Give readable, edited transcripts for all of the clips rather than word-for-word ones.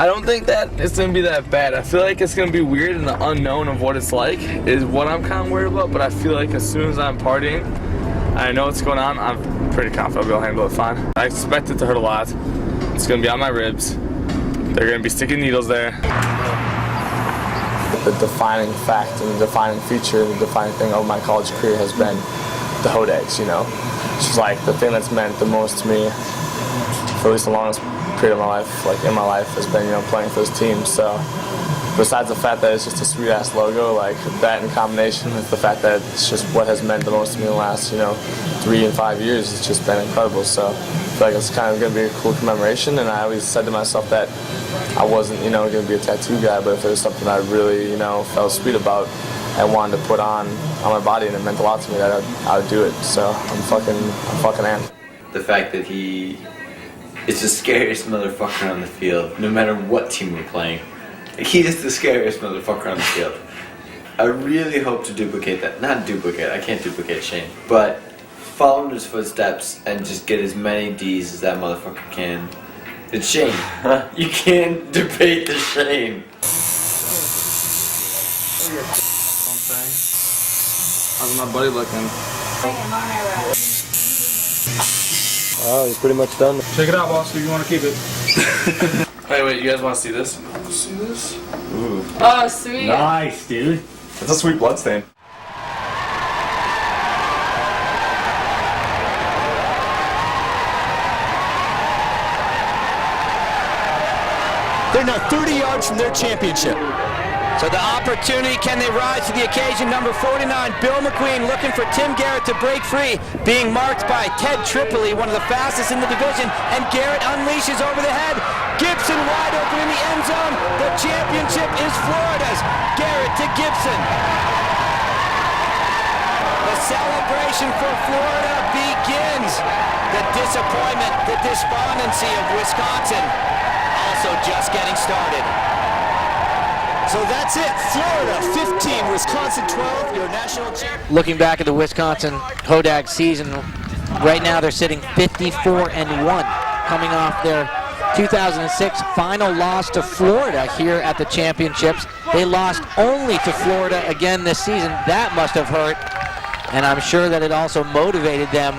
I don't think that it's going to be that bad. I feel like it's going to be weird, and the unknown of what it's like is what I'm kind of worried about, but I feel like as soon as I'm partying, I know what's going on, I'm pretty confident I'll be able to handle it fine. I expect it to hurt a lot. It's going to be on my ribs. They're going to be sticking needles there. The defining fact and the defining feature, the defining thing of my college career has been the Hodags, you know. It's just like the thing that's meant the most to me for at least the longest period of my life, like in my life, has been, you know, playing for this team. So besides the fact that it's just a sweet ass logo, like that in combination with the fact that it's just what has meant the most to me in the last, you know, 3 and 5 years, it's just been incredible. So I feel like it's kind of going to be a cool commemoration, and I always said to myself that I wasn't, you know, going to be a tattoo guy, but if there was something I really, you know, felt sweet about and wanted to put on my body and it meant a lot to me, that I would do it. So I'm fucking amped. The fact that he is the scariest motherfucker on the field, no matter what team we're playing. He is the scariest motherfucker on the field. I really hope to duplicate that. Not duplicate, I can't duplicate Shane, but follow in his footsteps and just get as many D's as that motherfucker can. It's Shane. You can't debate the Shane. How's my buddy looking? Oh, you're pretty much done. Check it out, boss, if you want to keep it. Wait, you guys want to see this? See this? Ooh. Oh, sweet. Nice, dude. That's a sweet blood stain. They're now 30 yards from their championship. So the opportunity, can they rise to the occasion? Number 49, Bill McQueen looking for Tim Garrett to break free, being marked by Ted Tripoli, one of the fastest in the division, and Garrett unleashes over the head. Gibson wide open in the end zone. The championship is Florida's. Garrett to Gibson. The celebration for Florida begins. The disappointment, the despondency of Wisconsin also just getting started. So that's it. Florida 15, Wisconsin 12, your national champion. Looking back at the Wisconsin Hodag season, right now they're sitting 54-1, coming off their 2006 final loss to Florida here at the championships. They lost only to Florida again this season. That must have hurt, and I'm sure that it also motivated them.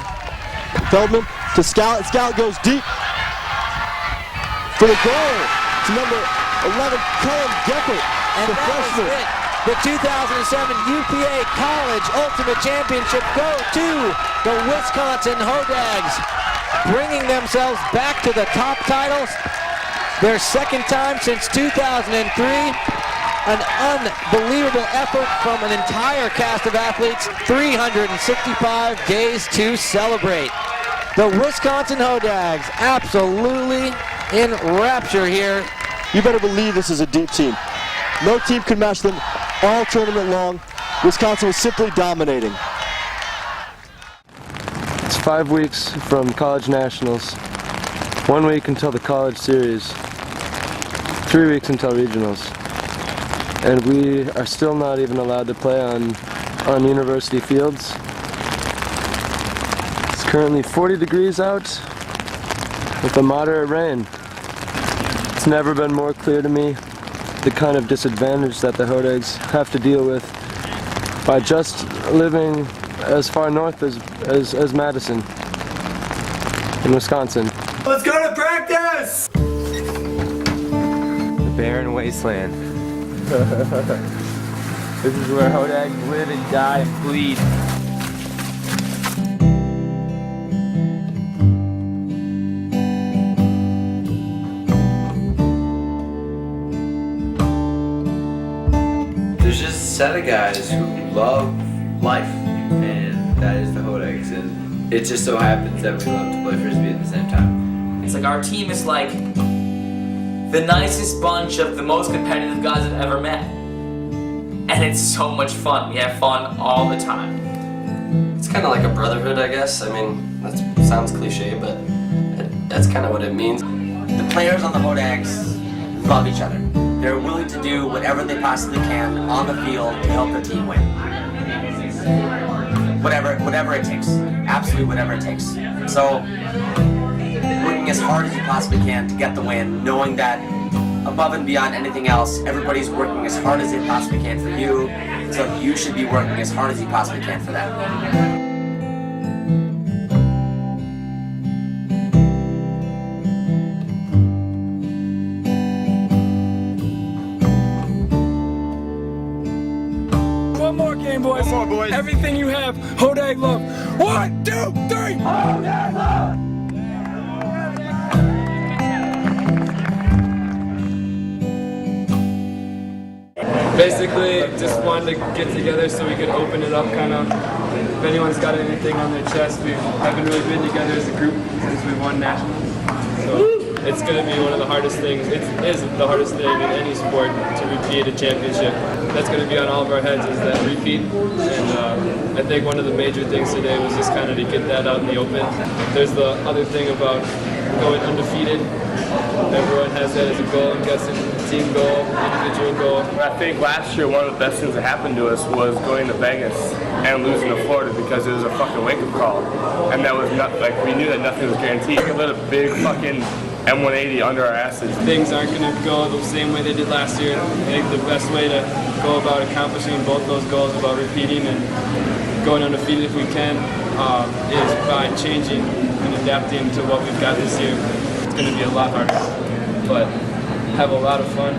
Feldman to Scout. Scout goes deep for the goal to number 11, Cullen Geppert, and the freshman. The 2007 UPA College Ultimate Championship go to the Wisconsin Hodags, bringing themselves back to the top titles. Their second time since 2003. An unbelievable effort from an entire cast of athletes. 365 days to celebrate. The Wisconsin Hodags absolutely in rapture here. You better believe this is a deep team. No team could match them all tournament long. Wisconsin was simply dominating. It's 5 weeks from college nationals, 1 week until the college series, 3 weeks until regionals, and we are still not even allowed to play on university fields. It's currently 40 degrees out with a moderate rain. It's never been more clear to me the kind of disadvantage that the Hodags have to deal with by just living as far north as Madison in Wisconsin. Let's go to practice! The barren wasteland. This is where Hodags live and die and bleed. There's just a set of guys who love life, and that is the Hodags, and it just so happens that we love to play Frisbee at the same time. It's like our team is like the nicest bunch of the most competitive guys I've ever met. And it's so much fun. We have fun all the time. It's kind of like a brotherhood, I guess. I mean, that sounds cliche, but that's kind of what it means. The players on the Hodags love each other. They're willing to do whatever they possibly can on the field to help their team win. Whatever it takes. Absolutely whatever it takes. So, working as hard as you possibly can to get the win, knowing that above and beyond anything else, everybody's working as hard as they possibly can for you, so you should be working as hard as you possibly can for them. One more game, boys. One more, boys. Everything you have, Hodag love. 1, 2, 3. Hodag love. Basically, just wanted to get together so we could open it up, kind of. If anyone's got anything on their chest, we haven't really been together as a group since we won nationals. So it's going to be one of the hardest things. It is the hardest thing in any sport to repeat a championship. That's going to be on all of our heads, is that repeat. And I think one of the major things today was just kind of to get that out in the open. There's the other thing about going undefeated. Everyone has that as a goal, I'm guessing, team goal, individual goal. I think last year one of the best things that happened to us was going to Vegas and losing to Florida because it was a fucking wake-up call. And that was not, like, we knew that nothing was guaranteed. We let a big fucking M180 under our asses. Things aren't going to go the same way they did last year. I think the best way to go about accomplishing both those goals, about repeating and going undefeated if we can, is by changing and adapting to what we've got this year. It's going to be a lot harder, but have a lot of fun.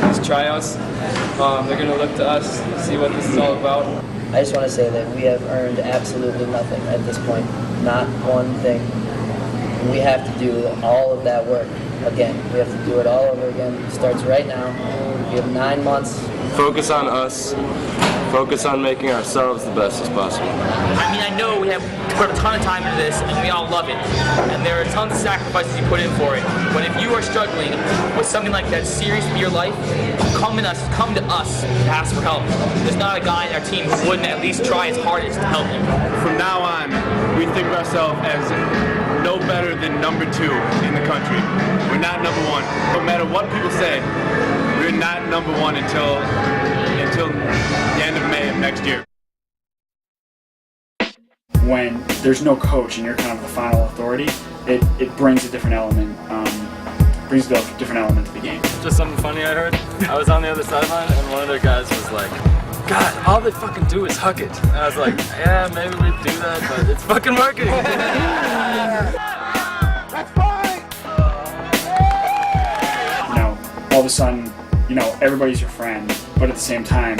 These tryouts, they're going to look to us, see what this is all about. I just want to say that we have earned absolutely nothing at this point, not one thing. We have to do all of that work again. We have to do it all over again. It starts right now. We have 9 months. Focus on us. Focus on making ourselves the best as possible. I mean, I know we have put a ton of time into this, and we all love it. And there are tons of sacrifices you put in for it. But if you are struggling with something like that serious in your life, come to us to ask for help. There's not a guy in our team who wouldn't at least try his hardest to help you. From now on, we think of ourselves as no better than number 2 in the country. We're not number 1. No matter what people say, we're not number 1 until the end of May of next year. When there's no coach and you're kind of the final authority, it brings a different element. Brings a different element to the game. Just something funny I heard. I was on the other sideline and one of their guys was like, "God, all they fucking do is huck it." And I was like, "Yeah, maybe we do that, but it's fucking working." That's fine. All of a sudden, everybody's your friend, but at the same time,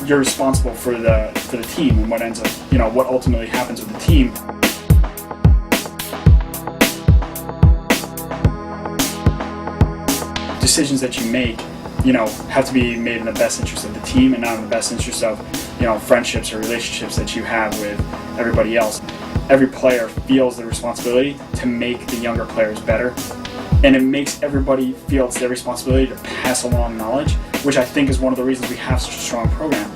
you're responsible for the team and what ends up, what ultimately happens with the team. Decisions that you make, have to be made in the best interest of the team and not in the best interest of, friendships or relationships that you have with everybody else. Every player feels the responsibility to make the younger players better. And it makes everybody feel it's their responsibility to pass along knowledge, which I think is one of the reasons we have such a strong program.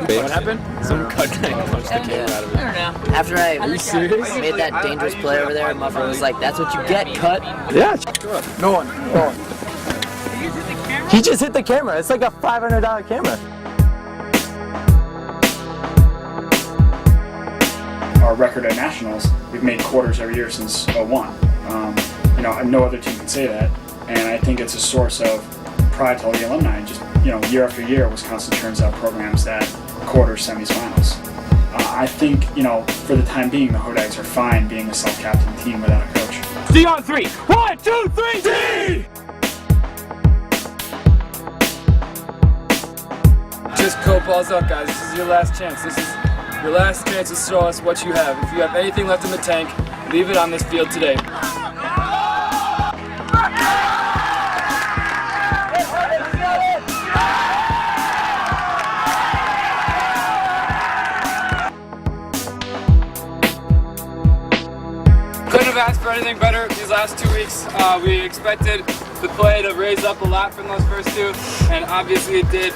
What happened? Some cut punched the camera out of it. I don't know. After I made that dangerous play over there, Muffer was like, "That's what you get, cut." Yeah. No one. He just hit the camera. It's like a $500 camera. Our record at nationals, we've made quarters every year since '01. No other team can say that, and I think it's a source of pride to all the alumni. Just year after year, Wisconsin turns out programs that quarters, semis, finals. I think for the time being, the Hodags are fine being a self-captain team without a coach. D on 3. 1, 2, 3. D. Just go balls up, guys. This is your last chance. This is your last chance to show us what you have. If you have anything left in the tank, leave it on this field today. Couldn't have asked for anything better these last 2 weeks. We expected the play to raise up a lot from those first 2, and obviously it did.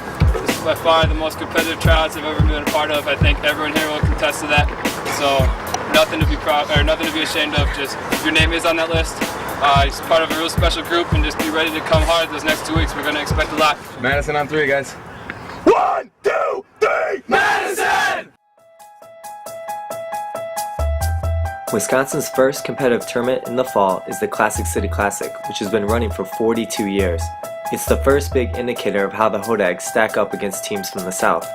by far the most competitive tryouts I've ever been a part of. I think everyone here will contest to that. So nothing to be proud or nothing to be ashamed of. Just if your name is on that list, it's part of a real special group, and just be ready to come hard those next 2 weeks. We're going to expect a lot. Madison on 3, guys. 1, 2, 3, Madison! Wisconsin's first competitive tournament in the fall is the Classic City Classic, which has been running for 42 years. It's the first big indicator of how the Hodags stack up against teams from the South.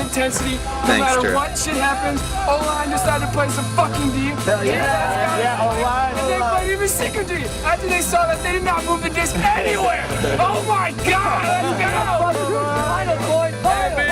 Intensity, no matter what shit happens. O-line decided to play some fucking D. Hell yeah. Yeah, O-line. And they played even sicker D after they saw that they did not move the disc anywhere. Oh my God, let's go! Final point, hey, baby.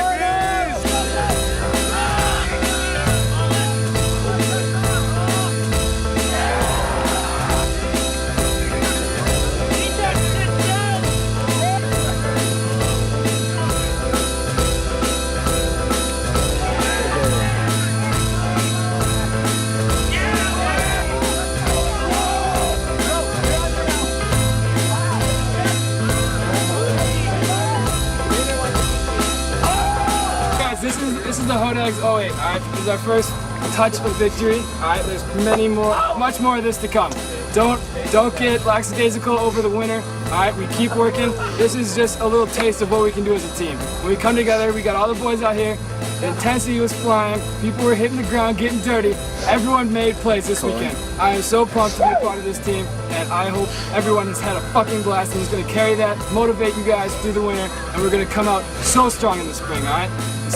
This is the Hodags 08, alright? This is our first touch of victory, alright? There's much more of this to come. Don't get lackadaisical over the winter, alright? We keep working. This is just a little taste of what we can do as a team. When we come together, we got all the boys out here. The intensity was flying. People were hitting the ground, getting dirty. Everyone made plays this weekend. I am so pumped to be part of this team, and I hope everyone has had a fucking blast and is going to carry that, motivate you guys through the winter, and we're going to come out so strong in the spring, alright?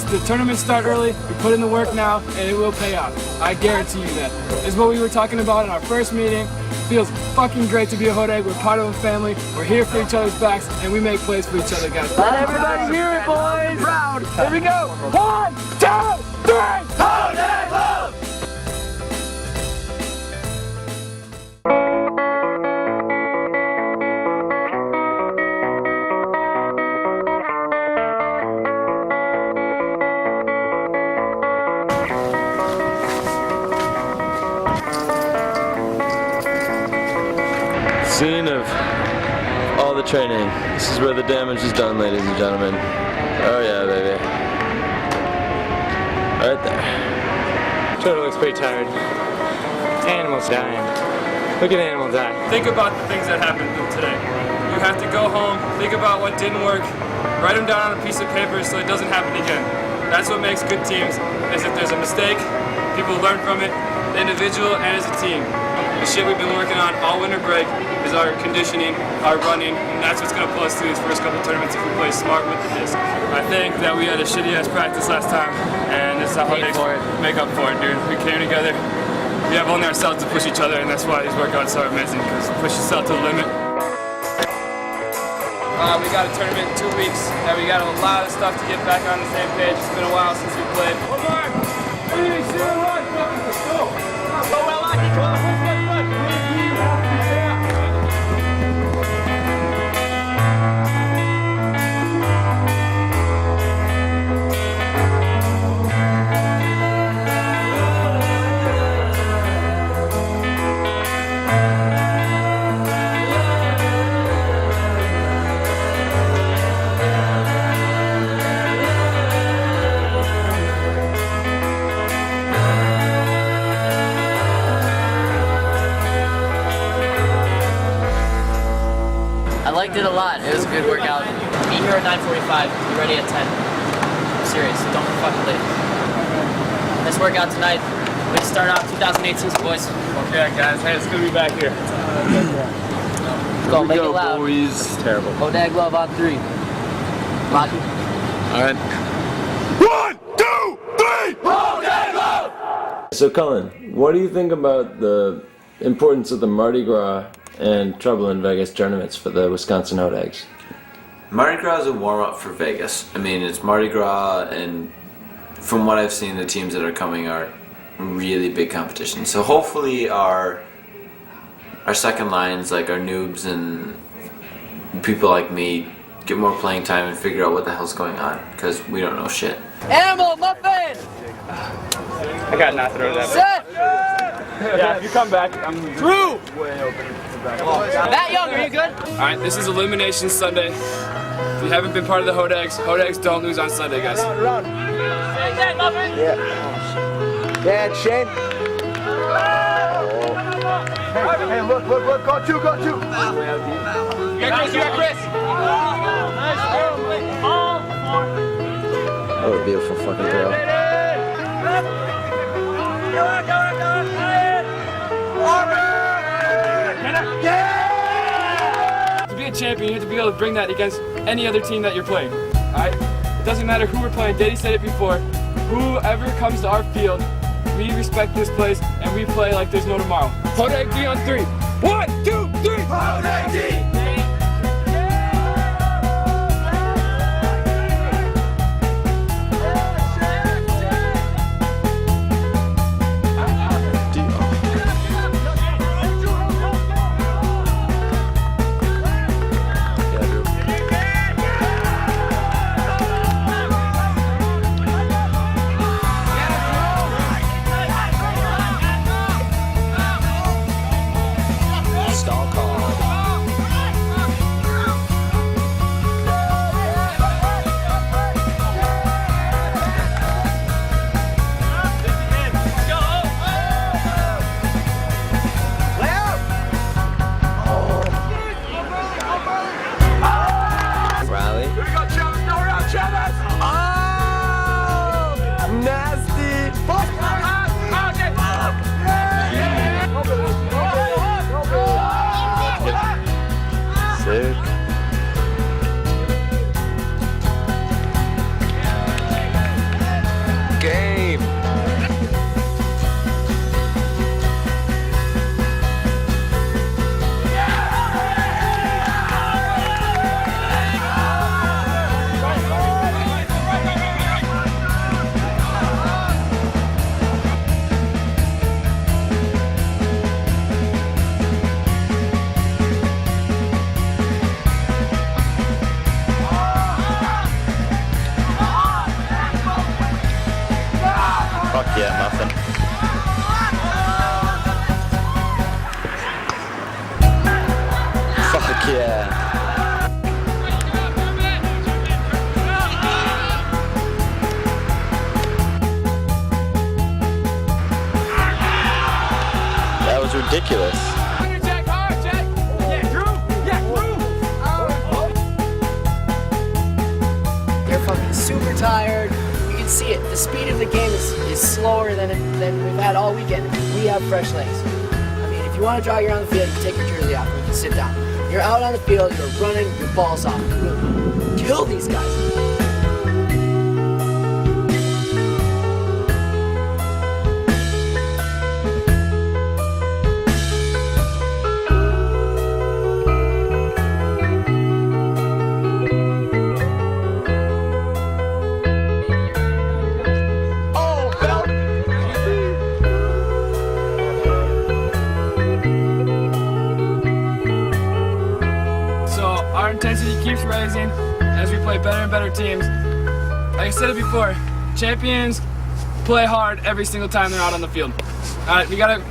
The tournaments start early, we put in the work now, and it will pay off. I guarantee you that. This is what we were talking about in our first meeting. It feels fucking great to be a Hodag. We're part of a family. We're here for each other's backs, and we make plays for each other, guys. Let everybody hear it, boys! Proud! Here we go! 1, 2, 3! Hodag love! Scene of all the training. This is where the damage is done, ladies and gentlemen. Oh yeah, baby. Right there. Turtle looks pretty tired. Animal's dying. Look at the animal die. Think about the things that happened today. You have to go home, think about what didn't work, write them down on a piece of paper so it doesn't happen again. That's what makes good teams, is if there's a mistake, people learn from it, the individual and as a team. The shit we've been working on all winter break is our conditioning, our running, and that's what's going to pull us through these first couple tournaments if we play smart with the disc. I think that we had a shitty-ass practice last time, and this is how they make up for it, dude. We came together, we have only ourselves to push each other, and that's why these workouts are amazing, because push yourself to the limit. We got a tournament in 2 weeks, and we got a lot of stuff to get back on the same page. It's been a while since we played. 1 more! 3, 2, 1, go! did a lot. It was a good workout. Be here at 9:45. Be ready at 10. I'm serious. Don't be fucking late. Nice workout tonight. We just start off 2018, boys. Okay, guys. Hey, it's good to be back here. Go, make it loud. Boys. It's terrible. Hodag love on 3. Lokke. All right. 1, 2, 3! Hodag love! So, Cullen, what do you think about the importance of the Mardi Gras and Trouble in Vegas tournaments for the Wisconsin Hodags? Mardi Gras is a warm-up for Vegas. I mean, it's Mardi Gras, and from what I've seen, the teams that are coming are really big competition. So hopefully our second lines, like our noobs and people like me, get more playing time and figure out what the hell's going on, because we don't know shit. Animal muffin! I got nothing over that. Set! Yeah, if you come back, I'm Through! way open. That young, are you good? Alright, this is Elimination Sunday. If you haven't been part of the Hodags, Hodags don't lose on Sunday, guys. Yeah. Yeah, Shane. Hey, look, go two. You got Chris. What a beautiful fucking girl. To be a champion, you have to be able to bring that against any other team that you're playing. Alright? It doesn't matter who we're playing. Daddy said it before. Whoever comes to our field, we respect this place and we play like there's no tomorrow. Hodag D on 3. 1, 2, 3. Hodag D! Yeah, muffin. Fuck yeah. That was ridiculous. They're fucking super tired. You can see it. The speed of the game is slower than we've had all weekend. We have fresh legs. I mean, if you want to jog around the field, you take your jersey off and you can sit down. You're out on the field, you're running your balls off. You'll kill these guys. Intensity keeps rising as we play better and better teams. Like I said it before, champions play hard every single time they're out on the field. We gotta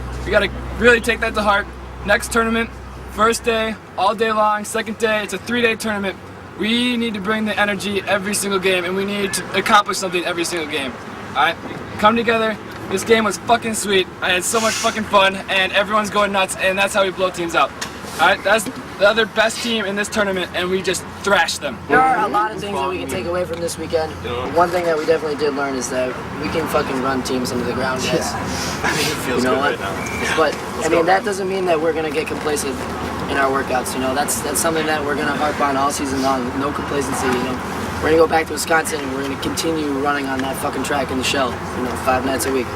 really take that to heart. Next tournament, first day, all day long. Second day, it's a 3-day tournament. We need to bring the energy every single game, and we need to accomplish something every single game. Alright, come together. This game was fucking sweet. I had so much fucking fun, and everyone's going nuts, and that's how we blow teams out. That's the other best team in this tournament, and we just thrashed them. There are a lot of things that we can take away from this weekend. One thing that we definitely did learn is that we can fucking run teams into the ground, guys. I mean, it feels You know good what? right now. But I mean, that doesn't mean that we're gonna get complacent in our workouts. You know, that's something that we're gonna harp on all season long. No complacency. You know, we're gonna go back to Wisconsin and we're gonna continue running on that fucking track in the shell. You know, 5 nights a week.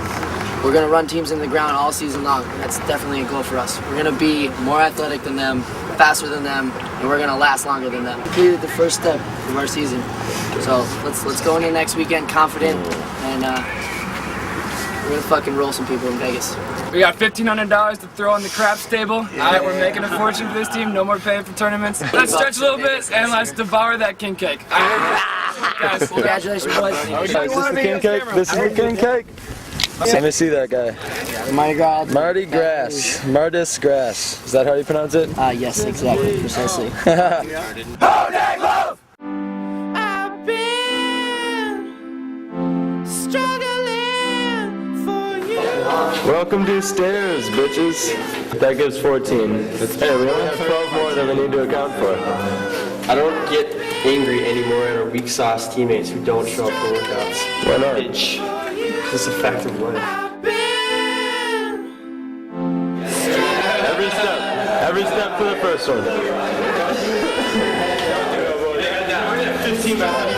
We're gonna run teams in the ground all season long. That's definitely a goal for us. We're gonna be more athletic than them, faster than them, and we're gonna last longer than them. We completed the first step of our season. So let's go into next weekend confident, and we're gonna fucking roll some people in Vegas. We got $1,500 to throw on the craps table. All right, we're making a fortune for this team. No more paying for tournaments. Let's stretch a little bit and let's devour that king cake. Guys, congratulations, boys. Is this the king cake? This is the king cake? Let me see that guy. Mardi Gras. Mardis Grass. Is that how you pronounce it? Yes, exactly, precisely. Hodag love! I've been struggling for you. Welcome to stairs, bitches. That gives 14. Hey, we only have 12 more than we need to account for. I don't get angry anymore at our weak sauce teammates who don't show up for workouts. Why not? It's just a fact of life. Every step for the first one. 15 minutes.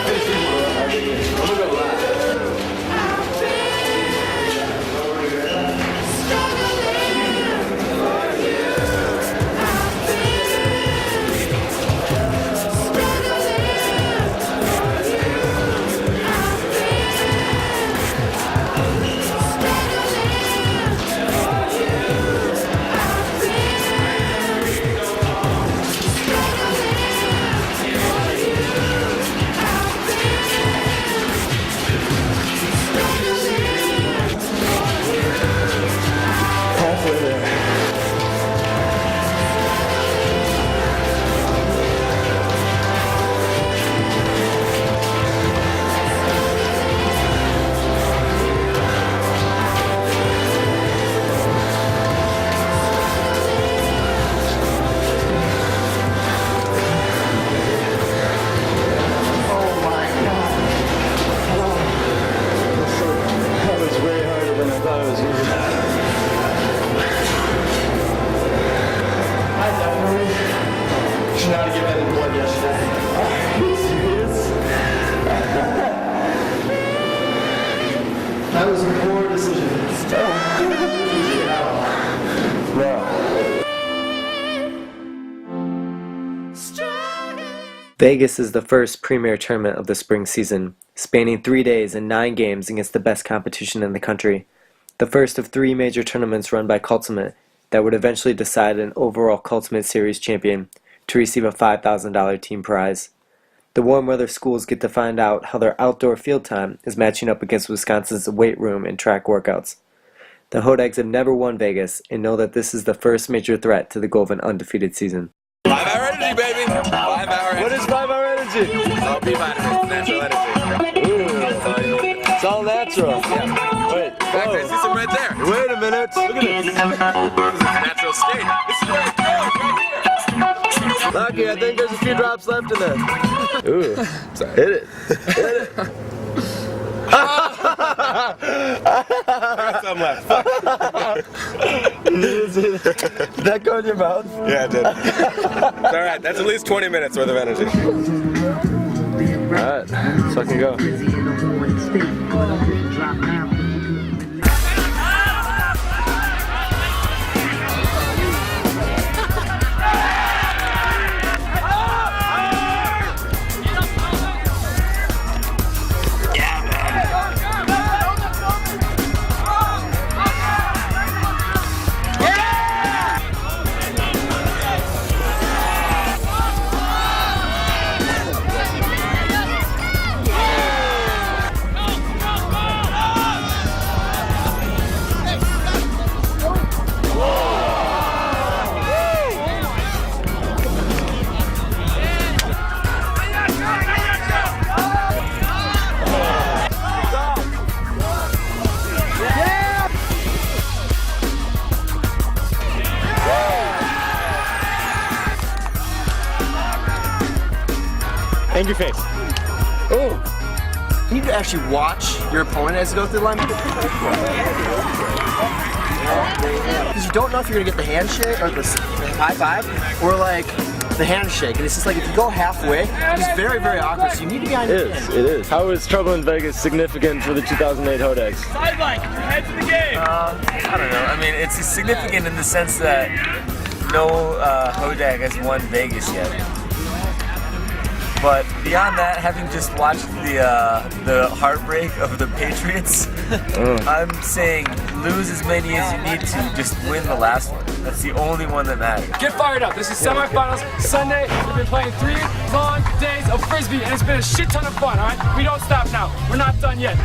That was a poor decision. Vegas is the first premier tournament of the spring season, spanning 3 days and 9 games against the best competition in the country. The first of 3 major tournaments run by Cultimate that would eventually decide an overall Cultimate Series champion to receive a $5,000 team prize. The warm weather schools get to find out how their outdoor field time is matching up against Wisconsin's weight room and track workouts. The Hodags have never won Vegas and know that this is the first major threat to the goal of an undefeated season. 5-hour energy, baby. 5-hour energy. What is 5-hour energy? It's all B vitamins, natural energy. Ooh, it's all natural. Yeah. Wait, I see some right there. Wait a minute. Look at this. This is a natural state. This is where it goes, right here. Lokke, I think there's a few drops left in there. Ooh, hit it. Hit it. I got some left. Did that go in your mouth? Yeah, it did. It's alright, that's at least 20 minutes worth of energy. Alright, so I can go. And your face. Oh. You need to actually watch your opponent as you go through the line. Because you don't know if you're gonna get the handshake or the high five or like the handshake. And it's just like if you go halfway, it's very, very awkward. So you need to be on your end. It is. How is trouble in Vegas significant for the 2008 Hodags? Sideline, get your head to the game. I don't know. I mean, it's significant in the sense that no Hodag has won Vegas yet. But beyond that, having just watched the heartbreak of the Patriots, I'm saying lose as many as you need to, just win the last one. That's the only one that matters. Get fired up. This is semifinals Sunday. We've been playing 3 long days of Frisbee, and it's been a shit ton of fun, all right? We don't stop now. We're not done yet.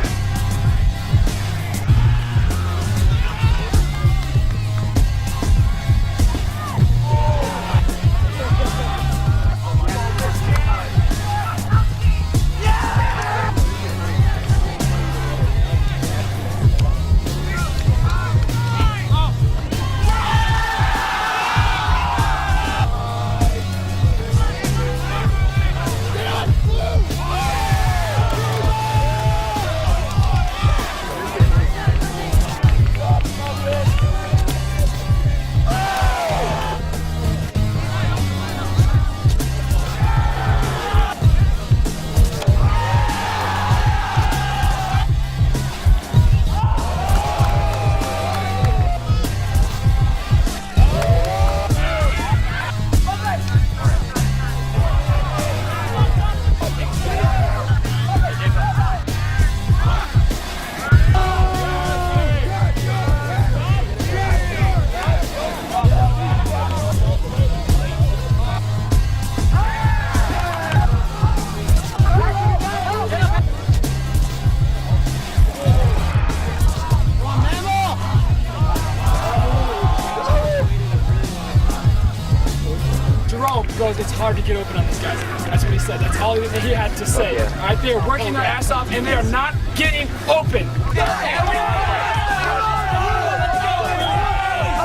Goes, it's hard to get open on these guys. That's what he said. That's all he had to say. All right, they are working their ass off, and they are not getting open.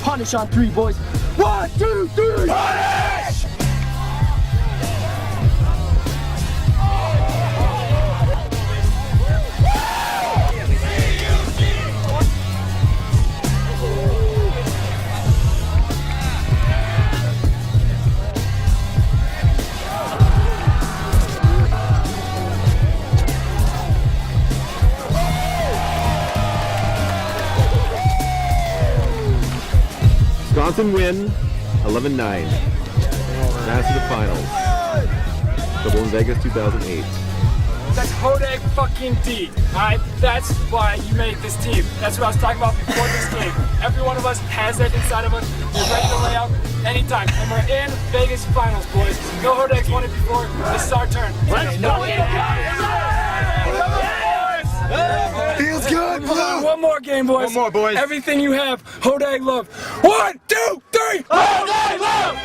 Punish on 3, boys. 1, 2, 3. Punish! Wisconsin win 11-9. Pass to the finals. Trouble in Vegas 2008. That's Hodag fucking D. Alright? That's why you made this team. That's what I was talking about before this game. Every one of us has that inside of us. We're ready to lay out anytime. And we're in Vegas finals, boys. Go Hodags won it before. This is our turn. Let's go! Feels good, Blue! One more game, boys. One more, boys. Everything you have, Hodag love. 1, 2, 3, Hodag love!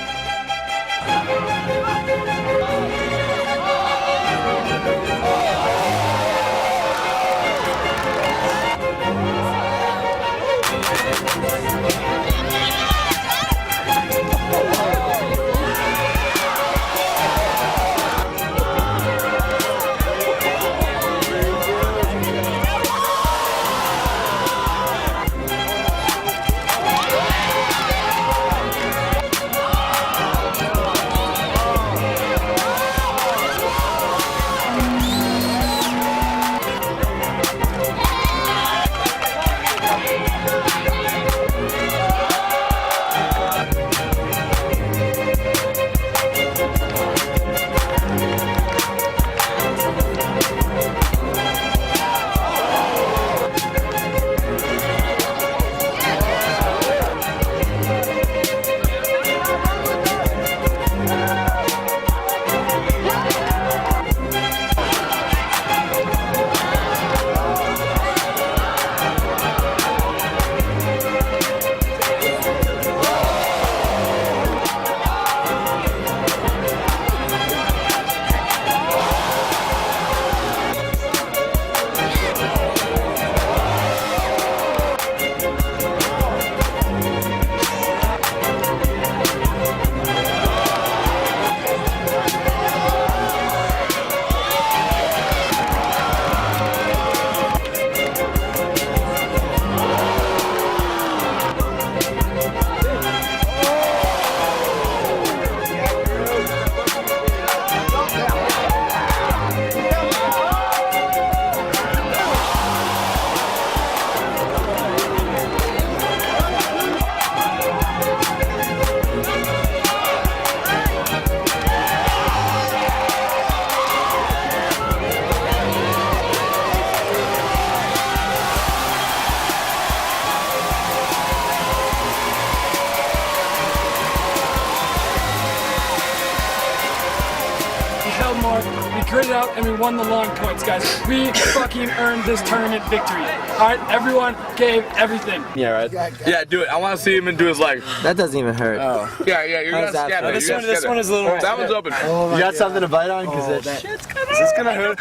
anymore. We gritted out and we won the long points, guys. We fucking earned this tournament victory. All right, everyone gave everything. Yeah, right. Yeah, do it. I want to see him and do his leg. That doesn't even hurt. Oh. Yeah, you're gonna stab it. This one is a little. That one's open. You got something to bite on? Because is this gonna hurt?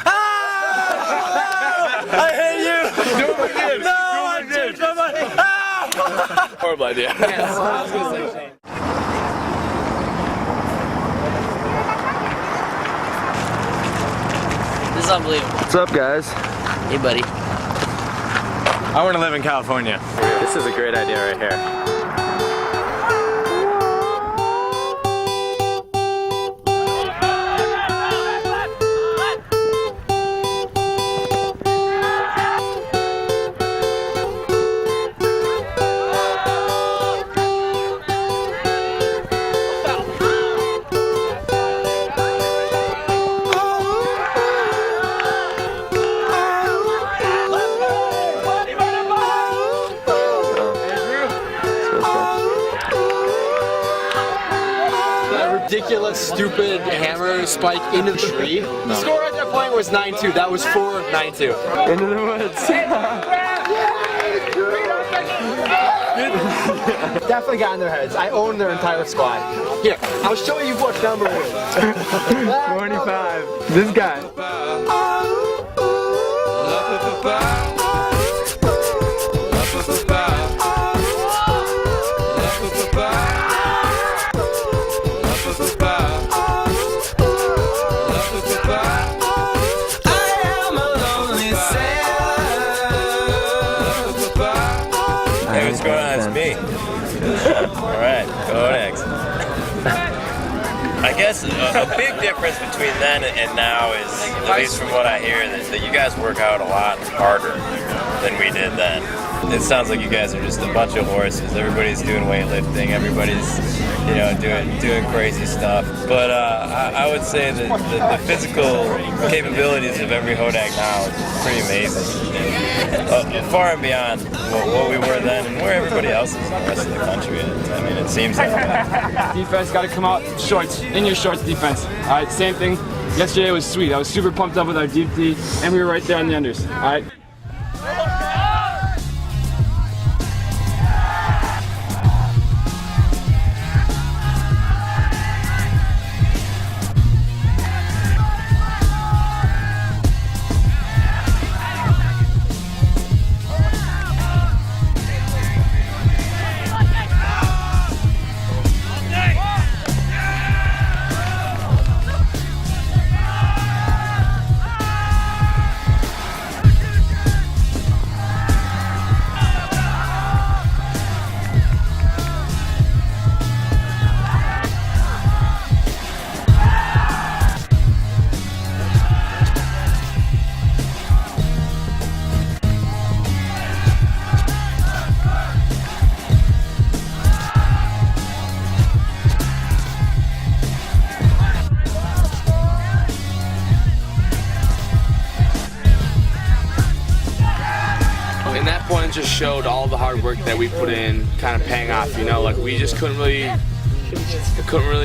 I hate you! Do it again. No, I changed my mind. Horrible idea. This is unbelievable. What's up, guys? Hey, buddy. I want to live in California. This is a great idea right here. Ridiculous, stupid hammer spike into the tree. The score at that point was 9-2. That was 4-9-2. Into the woods. Definitely got in their heads. I own their entire squad. Here, I'll show you what number it is. 25. This guy. Hey, what's going on? It's me. Alright, Hodags. I guess a big difference between then and now is, at least from what I hear, that you guys work out a lot harder than we did then. It sounds like you guys are just a bunch of horses. Everybody's doing weightlifting. Everybody's, doing crazy stuff. But I would say that the physical capabilities of every Hodag now is pretty amazing. Far and beyond what we were then and where everybody else is in the rest of the country. I mean, it seems like that. Defense got to come out shorts, in your shorts defense. All right, same thing. Yesterday was sweet. I was super pumped up with our deep D, and we were right there on the unders. All right. And that point just showed all the hard work that we put in kind of paying off, like we just couldn't really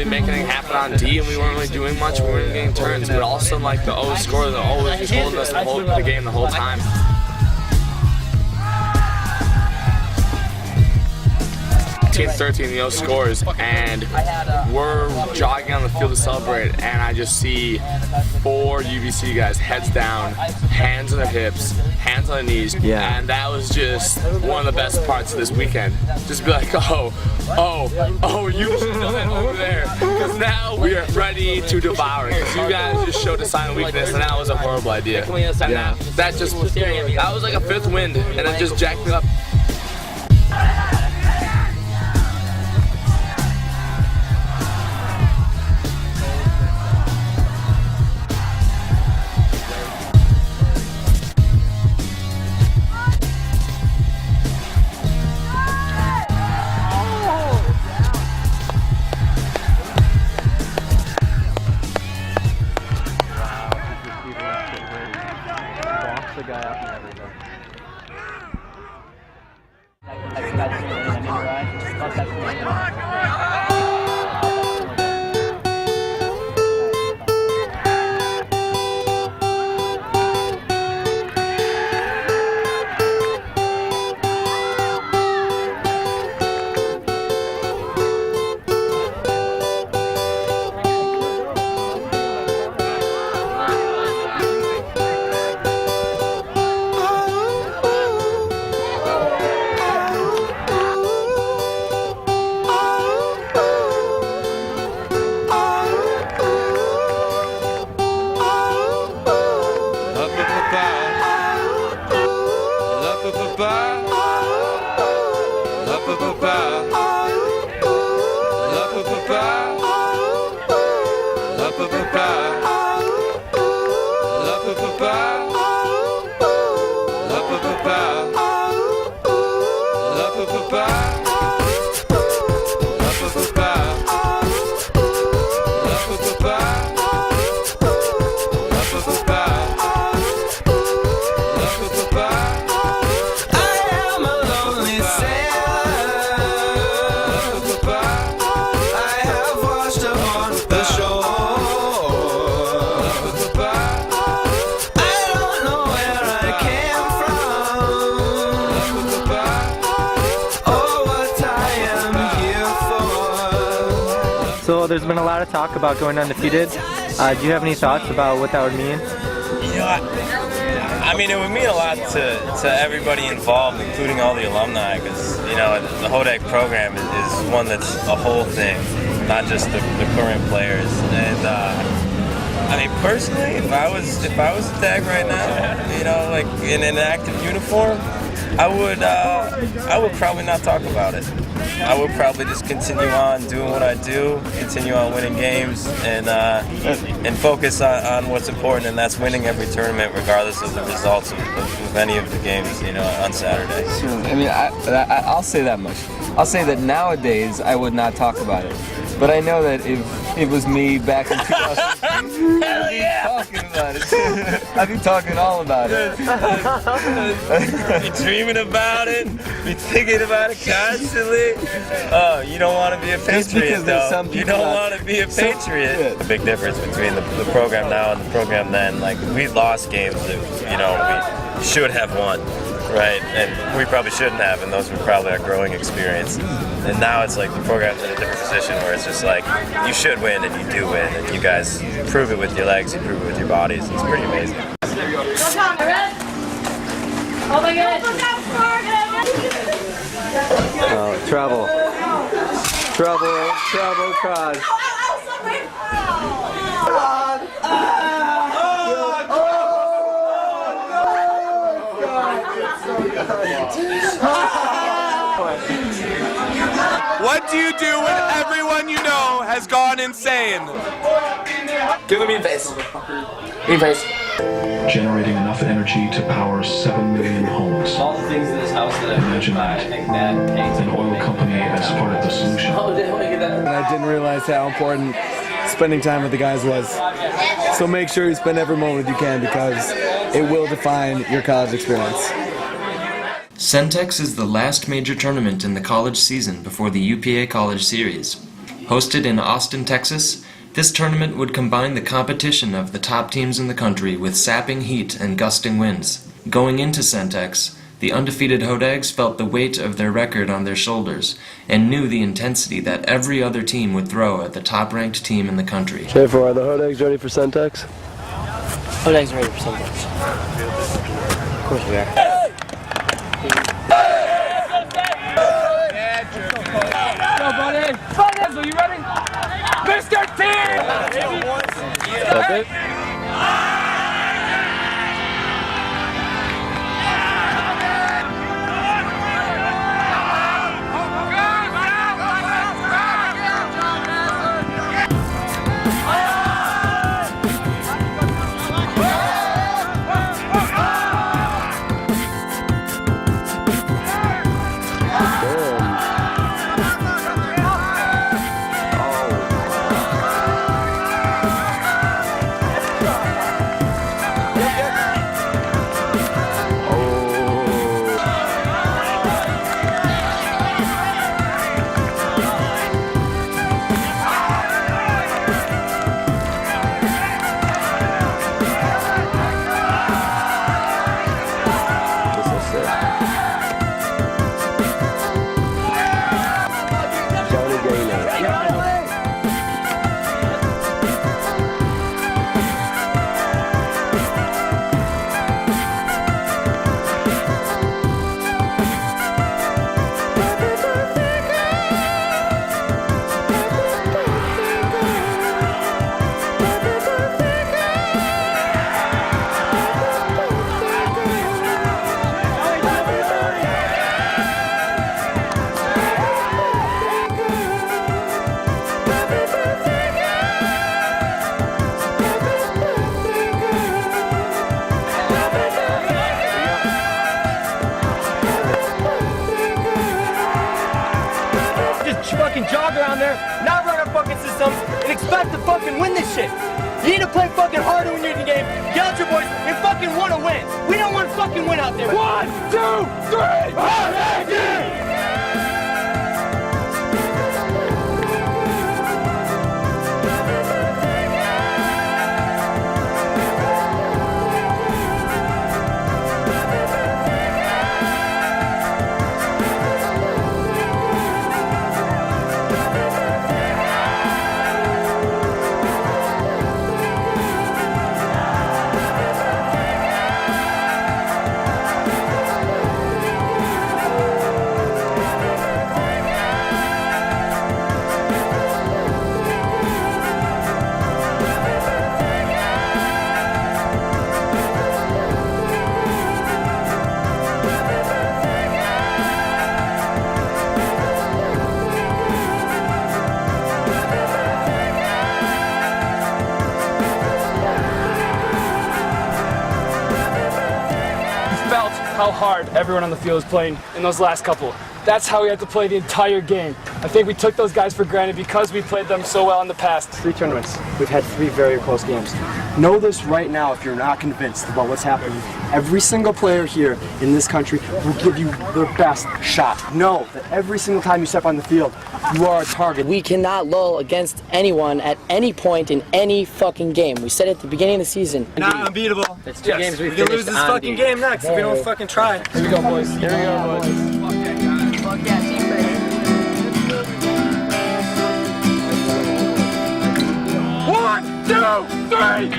make anything happen on D, and we weren't really doing much. We weren't getting turns, but all of a sudden, like the O score, the O was just holding us the game the whole time. 13, the O scores, and we're jogging on the field to celebrate, and I just see 4 UBC guys, heads down, hands on their hips, hands on their knees, and that was just one of the best parts of this weekend. Just be like, oh, you should have done that over there, because now we are ready to devour it, because you guys just showed a sign of weakness, and that was a horrible idea. And that was like a 5th wind, and it just jacked me up. So there's been a lot of talk about going undefeated. Do you have any thoughts about what that would mean? You know, I mean, it would mean a lot to everybody involved, including all the alumni, because, you know, the Hodag program is one that's a whole thing, not just the current players. And I mean, personally, if I was a tag right now, you know, like in an active uniform, I would probably not talk about it. I would probably just continue on doing what I do, continue on winning games, and focus on what's important, and that's winning every tournament, regardless of the results of any of the games, you know, on Saturday. I mean, I'll say that much. I'll say that nowadays I would not talk about it, but I know that if it was me back in 2000, I'd be talking about it. I'd be talking all about it. Be dreaming about it, be thinking about it constantly. Oh, you don't want to be a Patriot, though. You don't want to be a Patriot. The big difference between the program now and the program then, like, we lost games that, you know, we should have won, right? And we probably shouldn't have, and those were probably our growing experience. And now it's like the program's in a different position where it's just like, you should win, and you do win, and you guys prove it with your legs, you prove it with your bodies. It's pretty amazing. Oh my God! Travel, cause. What do you do when everyone you know has gone insane? Give him mean face. Mean face. Generating enough energy to power 7 million homes. All the things in this house that Imagine that. An oil company as part of the solution. And I didn't realize how important spending time with the guys was. So make sure you spend every moment you can, because it will define your college experience. Centex is the last major tournament in the college season before the UPA College Series. Hosted in Austin, Texas, this tournament would combine the competition of the top teams in the country with sapping heat and gusting winds. Going into Centex, the undefeated Hodags felt the weight of their record on their shoulders and knew the intensity that every other team would throw at the top-ranked team in the country. J4, are the Hodags ready for Centex? Hodags ready for Centex. Of course we are. Go, buddy! Hodags, are you ready? Mr. T! That's it? Fucking jog around there, not run our fucking system, and expect to fucking win this shit. You need to play fucking harder when you're in the game, get out your boys, and fucking want to win. We don't want to fucking win out there. 1, 2, 3, hard everyone on the field is playing in those last couple. That's how we have to play the entire game. I think we took those guys for granted because we played them so well in the past. 3 tournaments. We've had 3 very close games. Know this right now if you're not convinced about what's happening. Every single player here in this country will give you their best shot. Know that every single time you step on the field, you are a target. We cannot lull against anyone at any point in any fucking game. We said it at the beginning of the season. Not unbeatable. That's 2 games we can lose this fucking game next if we don't fucking try. Here we go, boys. Here we go, boys. Fuck yeah, team ready. 1, 2, 3!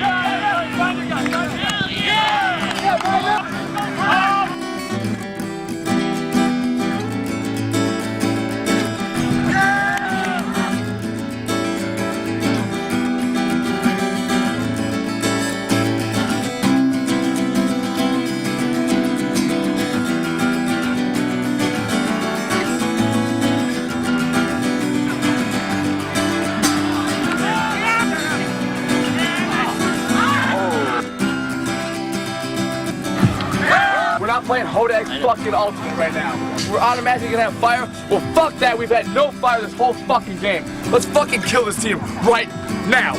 We're not playing Hodag fucking Ultimate right now. We're automatically gonna have fire. Well, fuck that. We've had no fire this whole fucking game. Let's fucking kill this team right now.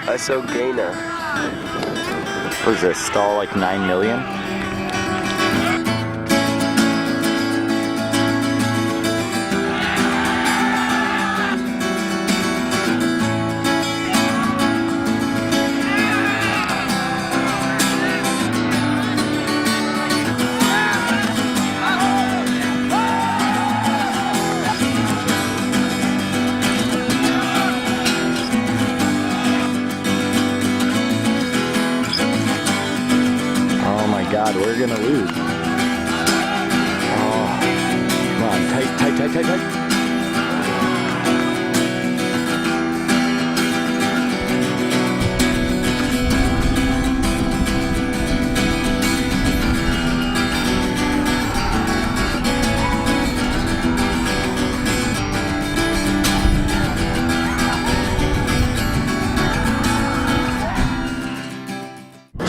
ISO Gainer. What is this? Stall like 9 million? God, we're gonna lose. Oh, come on, tight.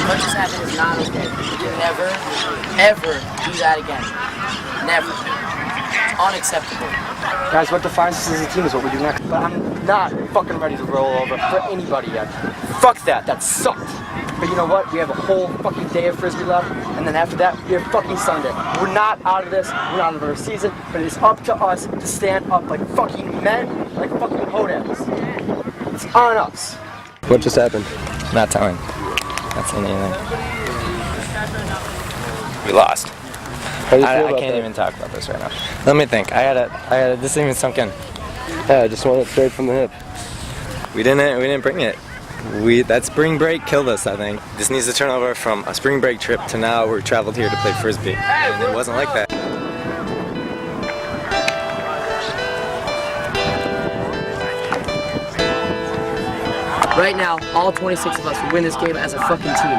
What just happened is not okay. Never, ever do that again. Never. Unacceptable. Guys, what defines us as a team is what we do next. But I'm not fucking ready to roll over for anybody yet. Fuck that. That sucked. But you know what? We have a whole fucking day of Frisbee left, and then after that, we have fucking Sunday. We're not out of this. We're not out of our season, but it is up to us to stand up like fucking men, like fucking Hodags. It's on us. What just happened? Not telling. Not saying anything. We lost. I can't even talk about this right now. Let me think. This even sunk in. Yeah, I just want it straight from the hip. We didn't bring it. That spring break killed us, I think. This needs to turn over from a spring break trip to now we're traveled here to play Frisbee. And it wasn't like that. Right now, all 26 of us will win this game as a fucking team.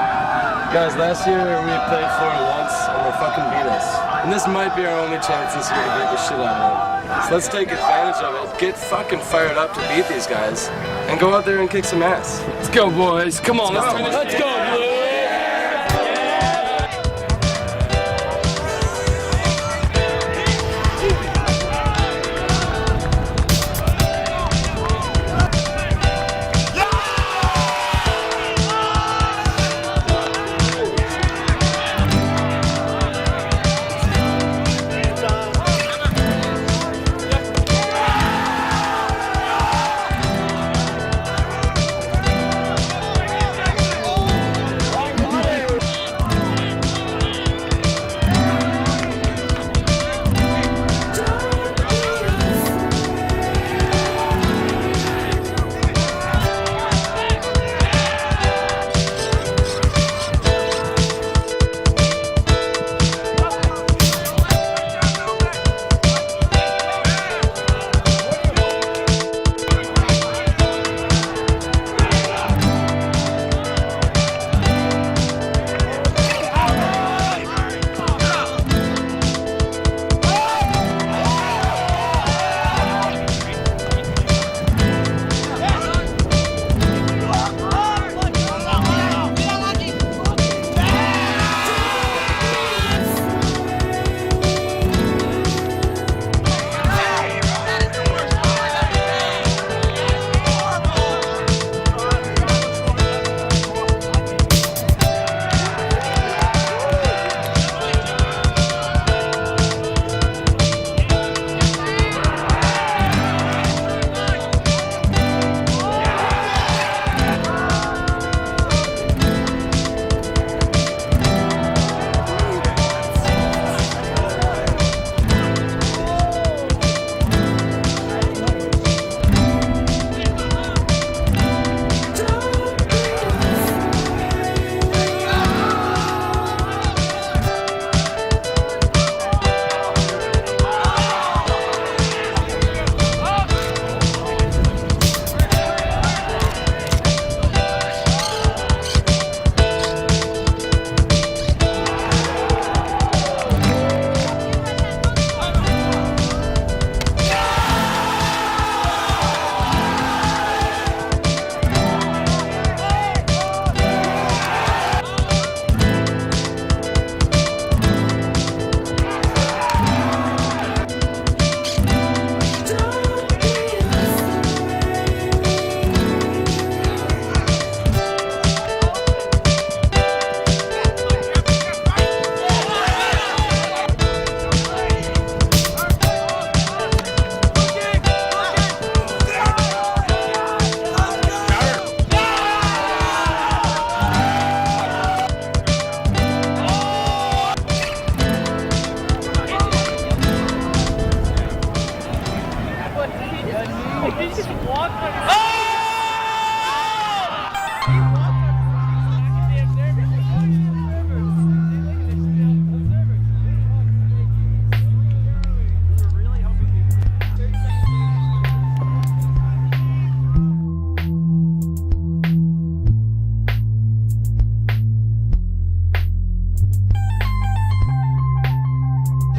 Guys, last year we played Florida once and they fucking beat us. And this might be our only chance this year to beat the shit out of them. So let's take advantage of it. Get fucking fired up to beat these guys and go out there and kick some ass. Let's go, boys. Come on, let's turn this. Let's go, boys.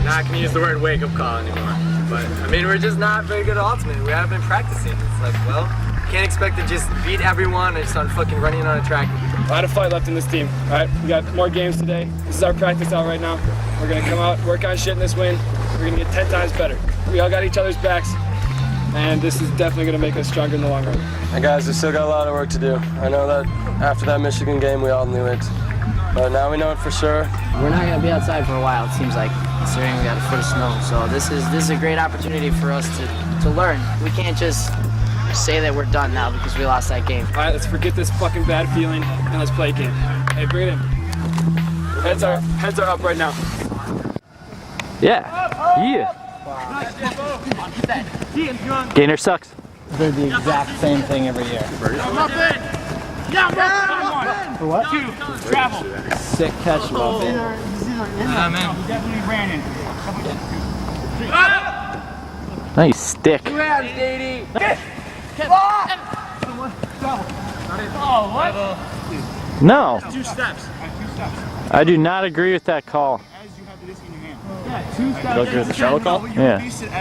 not gonna use the word wake-up call anymore. But, I mean, we're just not very good at ultimate. We haven't been practicing. It's like, well, can't expect to just beat everyone and just on fucking running on a track. A lot of fight left in this team, all right? We got more games today. This is our practice out right now. We're gonna come out, work on shit in this win. We're gonna get 10 times better. We all got each other's backs, and this is definitely gonna make us stronger in the long run. And guys, we still got a lot of work to do. I know that after that Michigan game, we all knew it. But now we know it for sure. We're not going to be outside for a while, it seems like, considering we got a foot of snow. So this is a great opportunity for us to learn. We can't just say that we're done now because we lost that game. All right, let's forget this fucking bad feeling and let's play a game. Hey, bring it in. Heads are up right now. Yeah. Gainer sucks. They're the exact same thing every year. For what? Travel. Sick catch, Muffin. Man. We definitely ran in. Nice stick. Two hands, Daddy. Oh, what? No. 2 steps. I do not agree with that call. Yeah, 2 steps. Don't agree with the shallow call? Yeah. 2 steps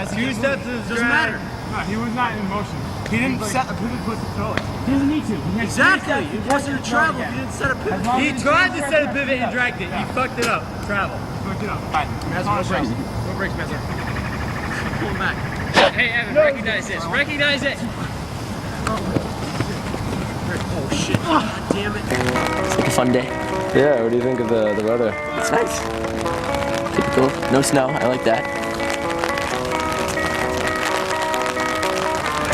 doesn't matter. No, he was not in motion. He didn't set a pivot foot to throw it. He doesn't need to. Exactly. It wasn't a travel. He didn't set a pivot. He tried to set a pivot and dragged it. He fucked it up. Travel. Fucked it up. All right. No brakes. No brakes, Messer. Pull him back. Hey, Evan, recognize this. Recognize it. Oh, shit. God damn it. It's like a fun day. Yeah, what do you think of the weather? It's nice. Typical. No snow. I like that.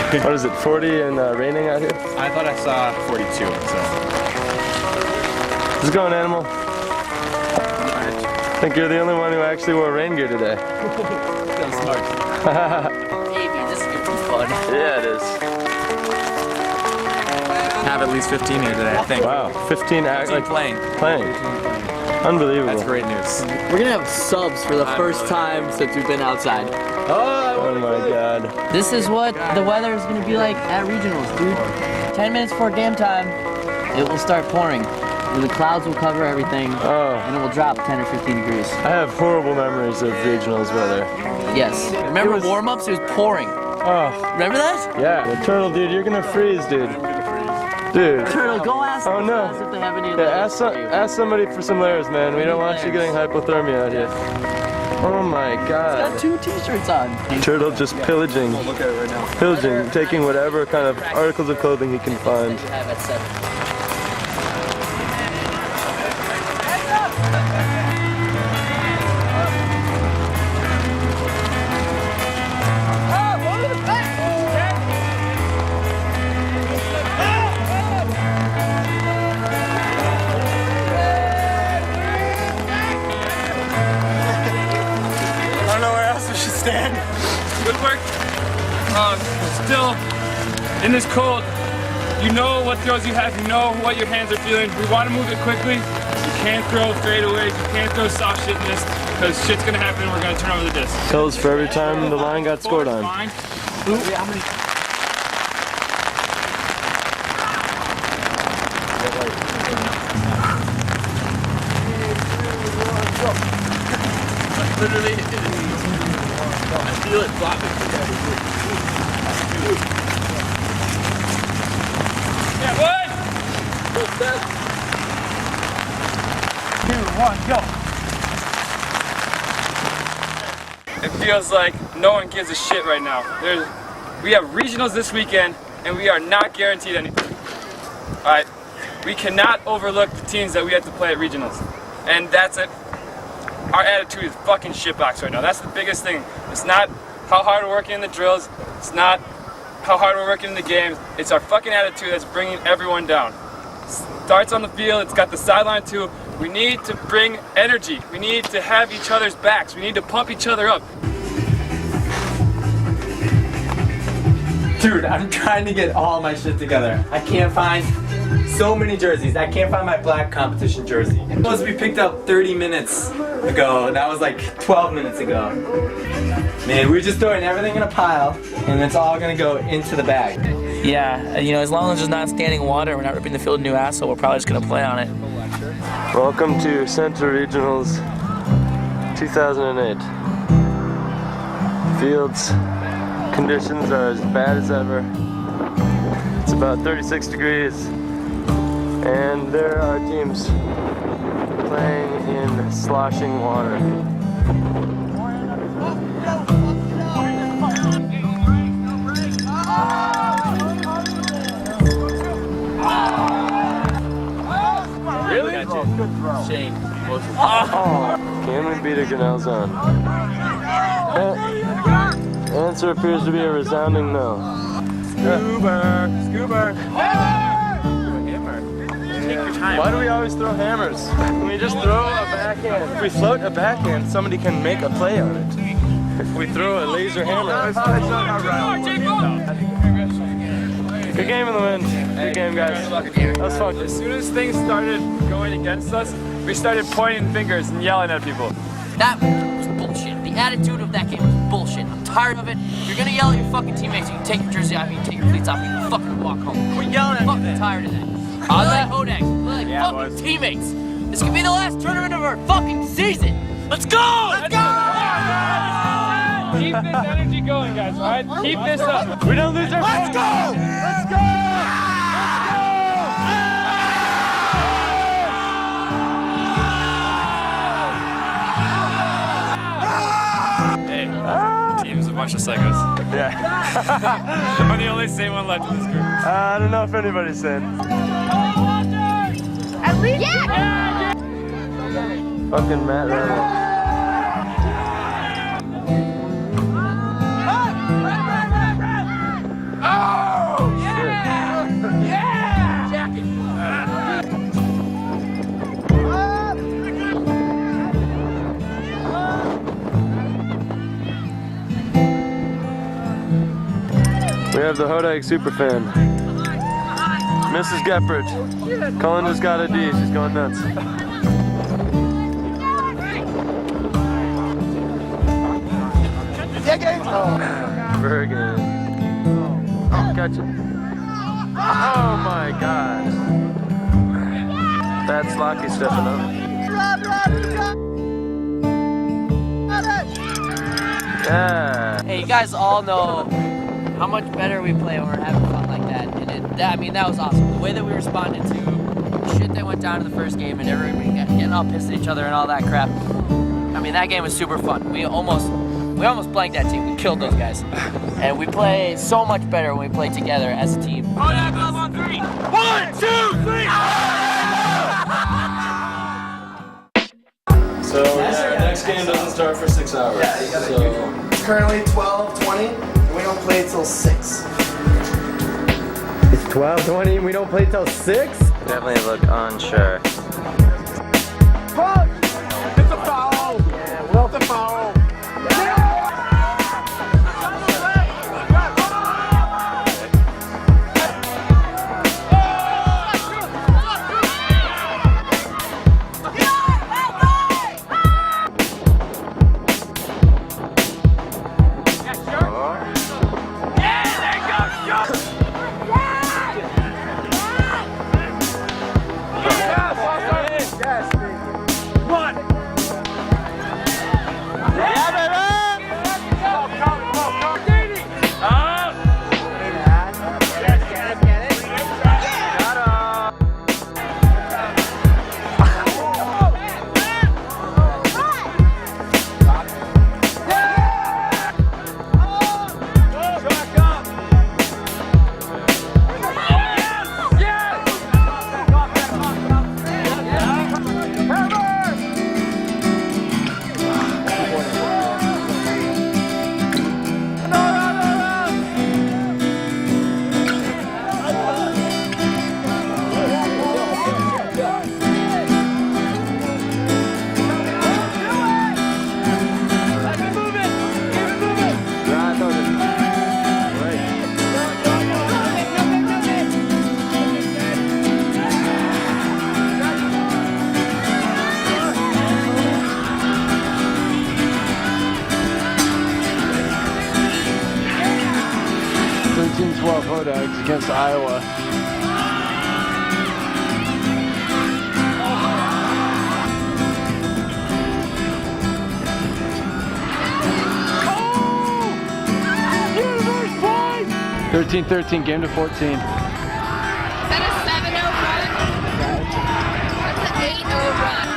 What is it, 40 and raining out here? I thought I saw 42, so. How's it going, Animal? I think you're the only one who actually wore rain gear today. Feeling smart. Maybe this is gonna be fun. Yeah, it is. Have at least 15 here today, I think. Wow, 15 like playing. Unbelievable. That's great news. We're gonna have subs for the first time since we've been outside. Oh my god. This is what the weather is going to be like at regionals, dude. 10 minutes before game time, it will start pouring. The clouds will cover everything, and it will drop 10 or 15 degrees. I have horrible memories of regionals weather. Yes. Remember warm-ups? It was pouring. Oh. Remember that? Yeah. Well, Turtle, dude, you're gonna freeze, dude. Dude. Turtle, go ask oh, no. if they have any ask somebody for some layers, man. We don't want you getting hypothermia out here. Oh my god. He's got 2 t-shirts on. Turtle just pillaging. Look at it right now. Pillaging, taking whatever kind of articles of clothing he can find. Good work. Still, in this cold, you know what throws you have, you know what your hands are feeling. We want to move it quickly. You can't throw fadeaways, you can't throw soft shit in this, because shit's going to happen and we're going to turn over the disc. Tells for every time the line got scored on. Literally, I feel it flopping. Yeah, boy! 2, 1, go! It feels like no one gives a shit right now. We have regionals this weekend, and we are not guaranteed anything. Alright, we cannot overlook the teams that we have to play at regionals. And that's it. Our attitude is fucking shitbox right now. That's the biggest thing. It's not how hard we're working in the drills. It's not how hard we're working in the games. It's our fucking attitude that's bringing everyone down. Starts on the field. It's got the sideline too. We need to bring energy. We need to have each other's backs. We need to pump each other up. Dude, I'm trying to get all my shit together. I can't find so many jerseys. I can't find my black competition jersey. It was supposed to be picked up 30 minutes ago, and that was like 12 minutes ago. Man, we're just throwing everything in a pile, and it's all gonna go into the bag. Yeah, you know, as long as there's not standing water, we're not ripping the field a new asshole, we're probably just gonna play on it. Welcome to Central Regionals 2008. Fields conditions are as bad as ever. It's about 36 degrees, and there are teams playing in sloshing water. Really? Shame. Can we beat a Grinnell's on? Answer appears to be a resounding no. Scuba. Why do we always throw hammers? Can we just throw a backhand? If we float a backhand, somebody can make a play on it. If we throw a laser hammer. Good game in the wind. Good game, guys. That was fun. As soon as things started going against us, we started pointing fingers and yelling at people. That was bullshit. The attitude of that game was bullshit. I'm tired of it. If you're gonna yell at your fucking teammates, you can take your jersey off, you can take your cleats off, you can fucking walk home. We're yelling at you. I'm fucking tired of that. I like Hodags. We're like fucking teammates. This could be the last tournament of our fucking season. Let's go! Let's go! Keep this energy going, guys, alright? Keep this up. We don't lose our focus. Let's go! Let's go! Team's a bunch of psychos. Yeah. I'm the only sane one left in this group. I don't know if anybody's sane. At least yeah. Fucking Matt Reynolds. We have the Hodag superfan, Mrs. Geppert. Colin just got a D. She's going nuts. Bergen. Oh, gotcha. Oh my God. That's Lokke stepping up. Yeah. Hey, you guys all know how much better we play when we're having fun like that. And that was awesome. The way that we responded to shit that went down in the first game and everybody getting all pissed at each other and all that crap. I mean, that game was super fun. We almost blanked that team. We killed those guys. And we play so much better when we play together as a team. Hodag love on 3. 1, 2, 3. So our next game doesn't start for 6 hours. Yeah, it's currently 12:20, and we don't play till 6. It's 12:20 and we don't play till 6? Definitely look unsure. Push! It's a foul! Yeah, well, it's a foul! Hodags against Iowa. 13-13, game to 14. Is that a 7-0 run? That's an 8-0 run.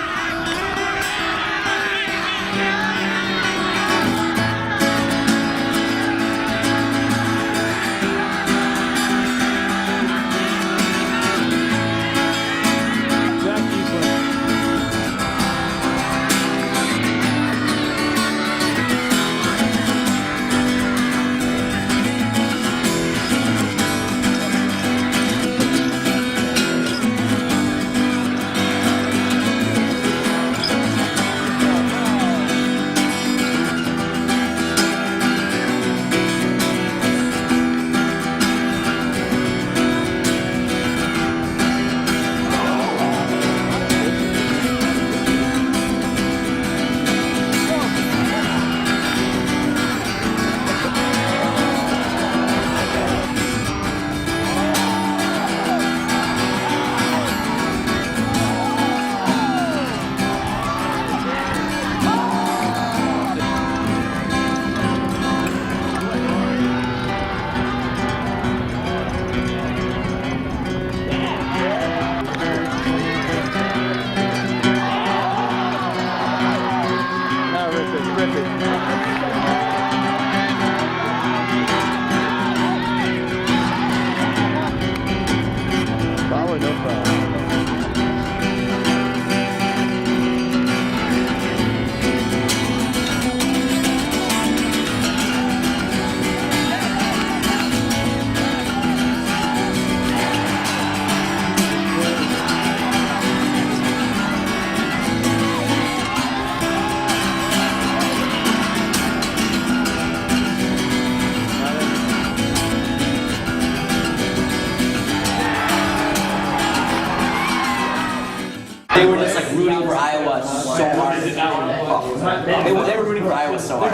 They were just like rooting for Iowa so hard. They were rooting for Iowa so hard.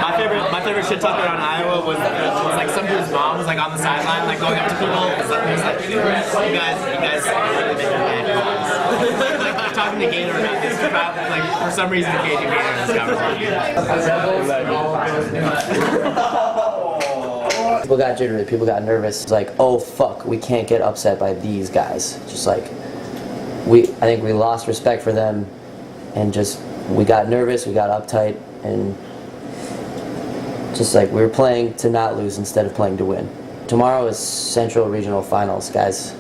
My favorite shit talker on Iowa was like some dude's mom was like on the sideline, like going up to people. It was like, you guys really make bad calls. like talking to Gator about this. Like for some reason, engaging Gator in this conversation. People got jittery, people got nervous. It's like, oh fuck, we can't get upset by these guys. Just like, I think we lost respect for them, and just, we got nervous, we got uptight, and just like, we were playing to not lose instead of playing to win. Tomorrow is Central Regional Finals, guys.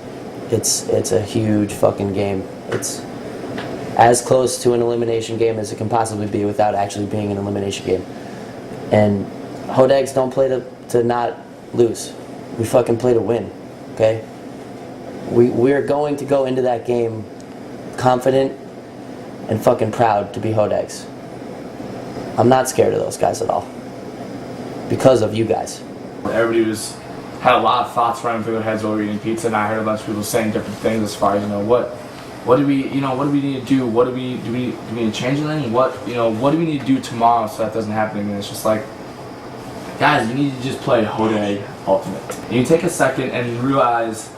It's a huge fucking game. It's as close to an elimination game as it can possibly be without actually being an elimination game. And Hodags don't play to not lose. We fucking play to win, okay? We're going to go into that game confident and fucking proud to be Hodags. I'm not scared of those guys at all. Because of you guys. Everybody had a lot of thoughts running through their heads while we were eating pizza, and I heard a bunch of people saying different things as far as, what do we need to do? Do we need to change anything? What do we need to do tomorrow so that doesn't happen again? It's just like, guys, you need to just play Hodag Ultimate. You take a second and realize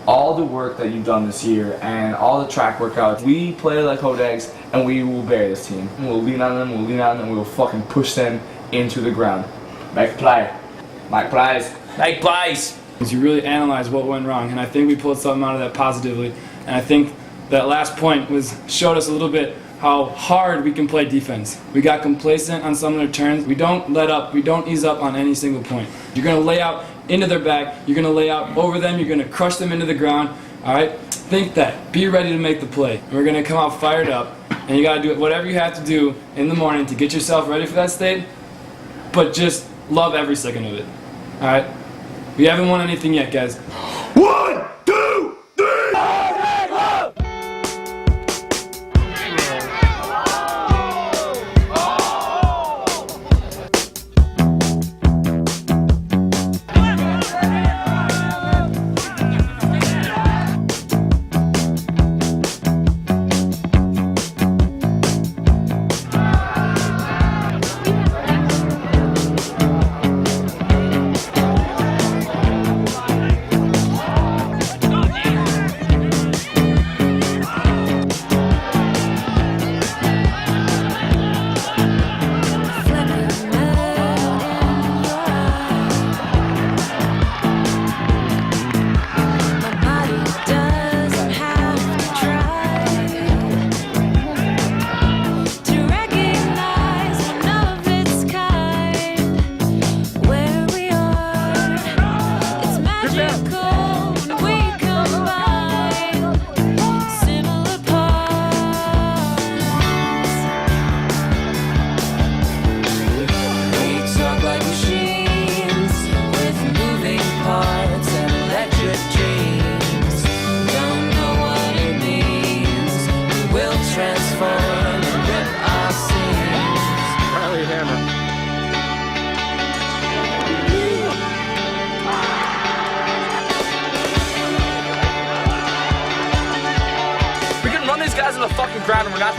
all the work that you've done this year and all the track workouts. We play like Hodags, and we will bury this team. We'll lean on them, and we will fucking push them into the ground. Make a play. Make plays. Make plays. You really analyze what went wrong, and I think we pulled something out of that positively. And I think that last point showed us a little bit how hard we can play defense. We got complacent on some of their turns. We don't let up. We don't ease up on any single point. You're going to lay out into their back. You're going to lay out over them. You're going to crush them into the ground. All right? Think that. Be ready to make the play. And we're going to come out fired up, and you got to do whatever you have to do in the morning to get yourself ready for that state, but just love every second of it. All right? We haven't won anything yet, guys. 1, 2, 3!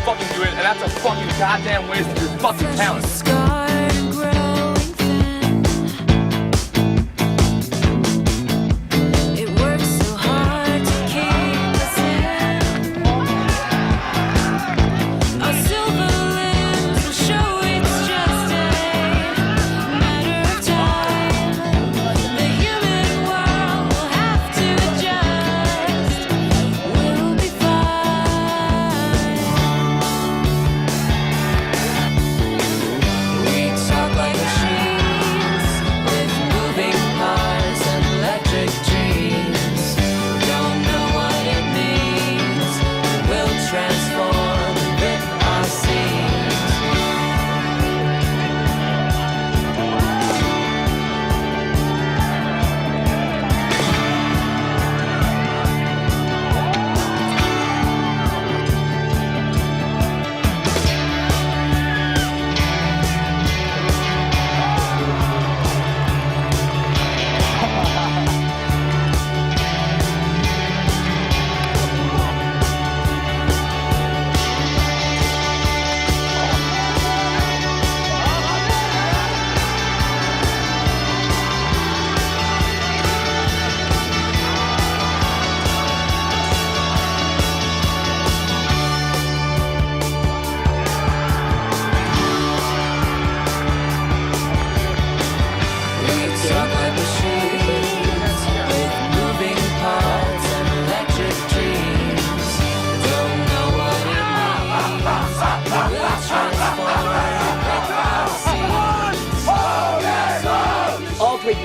fucking do it, and that's a fucking goddamn waste of your fucking talent.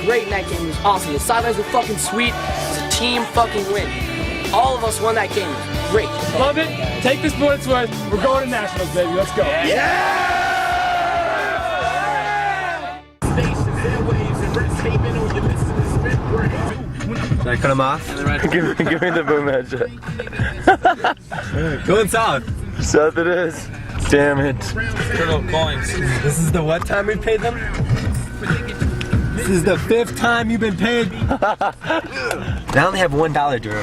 Great in that game. It was awesome. The sidelines were fucking sweet. It was a team fucking win. All of us won that game. Great. Love it. Take this for what it's worth. We're going to nationals, baby. Let's go. Yeah! Should I cut him off? give me the boom headshot. Going south. South it is. Damn it. Turtle coins. This is the what time we paid them? This is the 5th time you've been paid. I only have $1, Drew.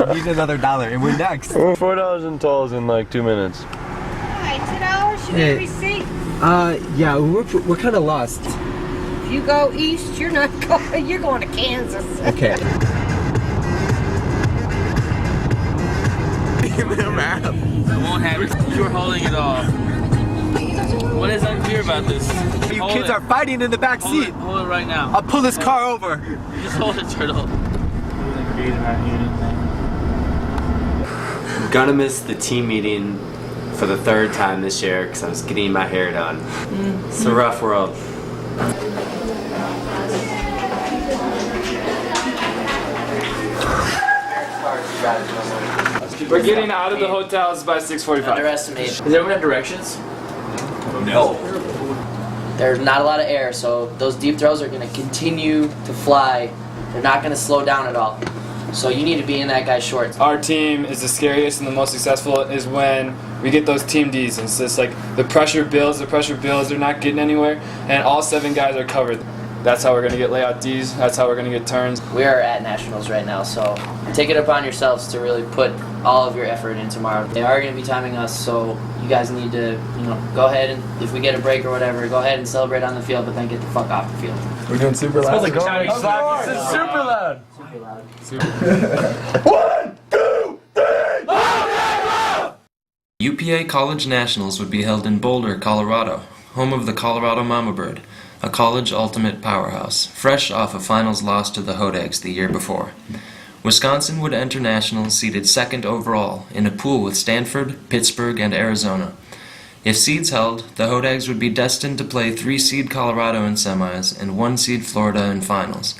I need another $1, and we're next. $4 in tolls in like 2 minutes. Alright, $2. You get a receipt? Yeah, we're kind of lost. If you go east, you're not going. You're going to Kansas. Okay. Give me a map. I won't have it. You were holding it off. What is unclear about this? You kids are fighting in the back seat. Hold it right now. I'll pull this car over. Just hold it, Turtle. I'm gonna miss the team meeting for the 3rd time this year because I was getting my hair done. It's a rough world. We're getting out of the hotels by 6:45. Underestimate. Does everyone have directions? No. There's not a lot of air, so those deep throws are going to continue to fly. They're not going to slow down at all. So you need to be in that guy's shorts. Our team is the scariest and the most successful is when we get those team Ds. And it's just like the pressure builds, they're not getting anywhere, and all 7 guys are covered. That's how we're going to get layout Ds, that's how we're going to get turns. We are at nationals right now, so take it upon yourselves to really put all of your effort in tomorrow. They are going to be timing us, so you guys need to, go ahead and if we get a break or whatever, go ahead and celebrate on the field, but then get the fuck off the field. We're doing super loud. This is super loud. Super loud. 1, 2, 3. UPA College Nationals would be held in Boulder, Colorado, home of the Colorado Mama Bird, a college ultimate powerhouse, fresh off a finals loss to the Hodags the year before. Wisconsin would enter nationals seeded 2nd overall in a pool with Stanford, Pittsburgh, and Arizona. If seeds held, the Hodags would be destined to play 3-seed Colorado in semis and 1-seed Florida in finals.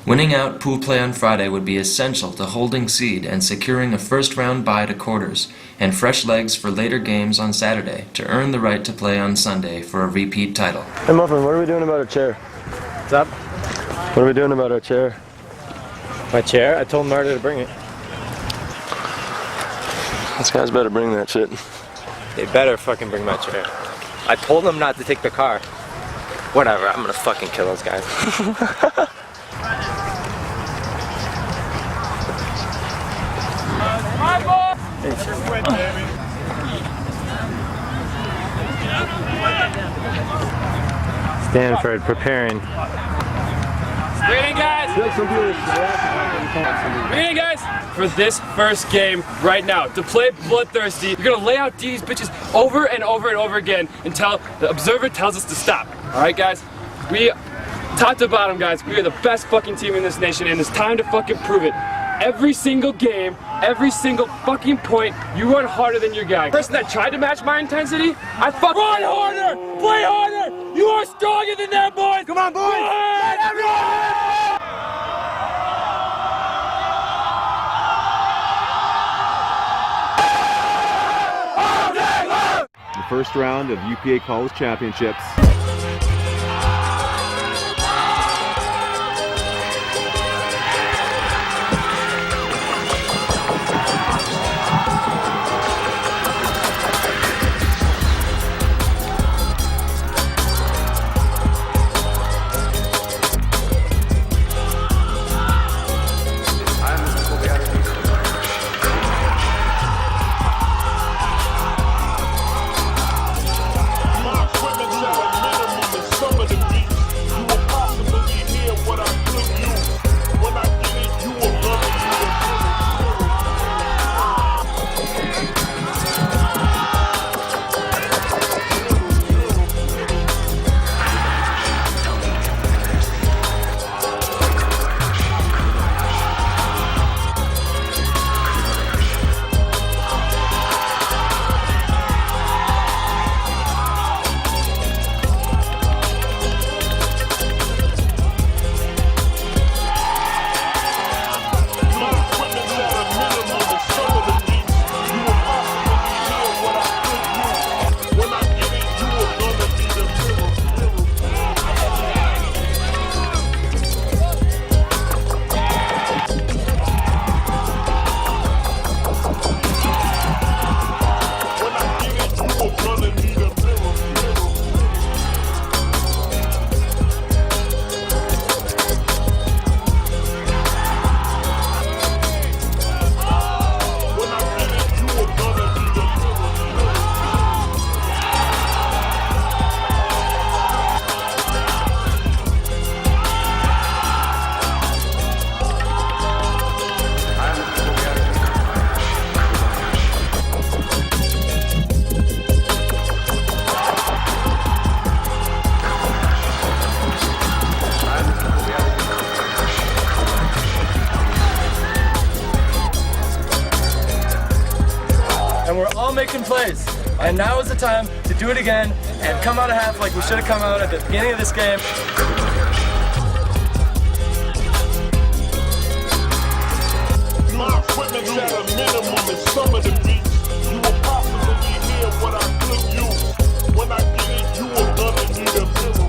Winning out pool play on Friday would be essential to holding seed and securing a first-round bye to quarters, and fresh legs for later games on Saturday to earn the right to play on Sunday for a repeat title. Hey Muffin, what are we doing about our chair? What's up? What are we doing about our chair? My chair? I told Marta to bring it. These guys better bring that shit. They better fucking bring my chair. I told them not to take the car. Whatever, I'm gonna fucking kill those guys. Stanford preparing. Bring it in, guys! Bring it in, guys! For this first game right now, to play bloodthirsty, you're gonna lay out these bitches over and over and over again until the observer tells us to stop. Alright, guys? We, top to bottom, guys, we are the best fucking team in this nation, and it's time to fucking prove it. Every single game, every single fucking point, you run harder than your guy. The person that tried to match my intensity, I fucking run harder! Play harder! You are stronger than that, boys! Come on, boys! The first round of UPA College Championships. And we're all making plays. And now is the time to do it again and come out of half like we should have come out at the beginning of this game. My equipment's at a minimum in some of the beats. You will possibly hear what I could use. When I get it, you will gonna need a mirror.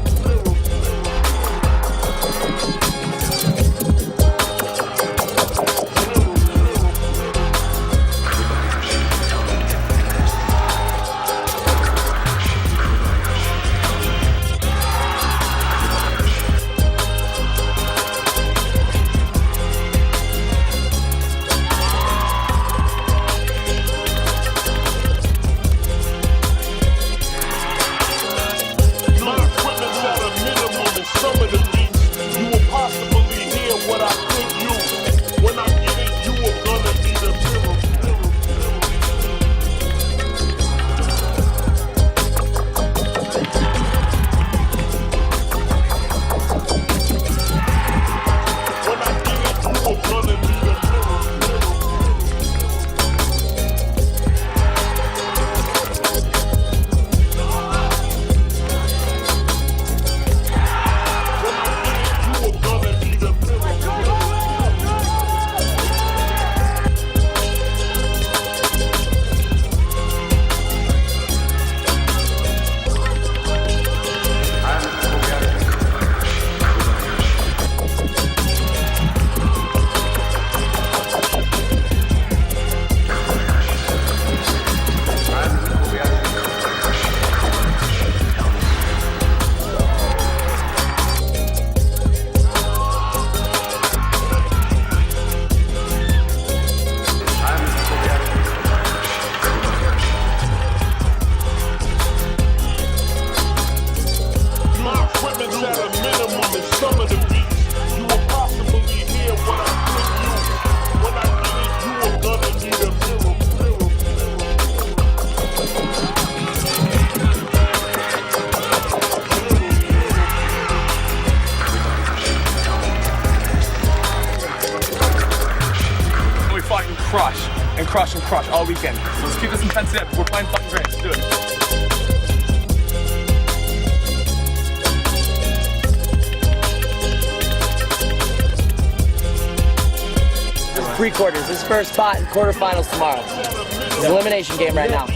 and crush all weekend. So let's keep this intensity up. We're playing fucking great. Let's do it. 3 quarters. This is first spot in quarterfinals tomorrow. It's an elimination game right now.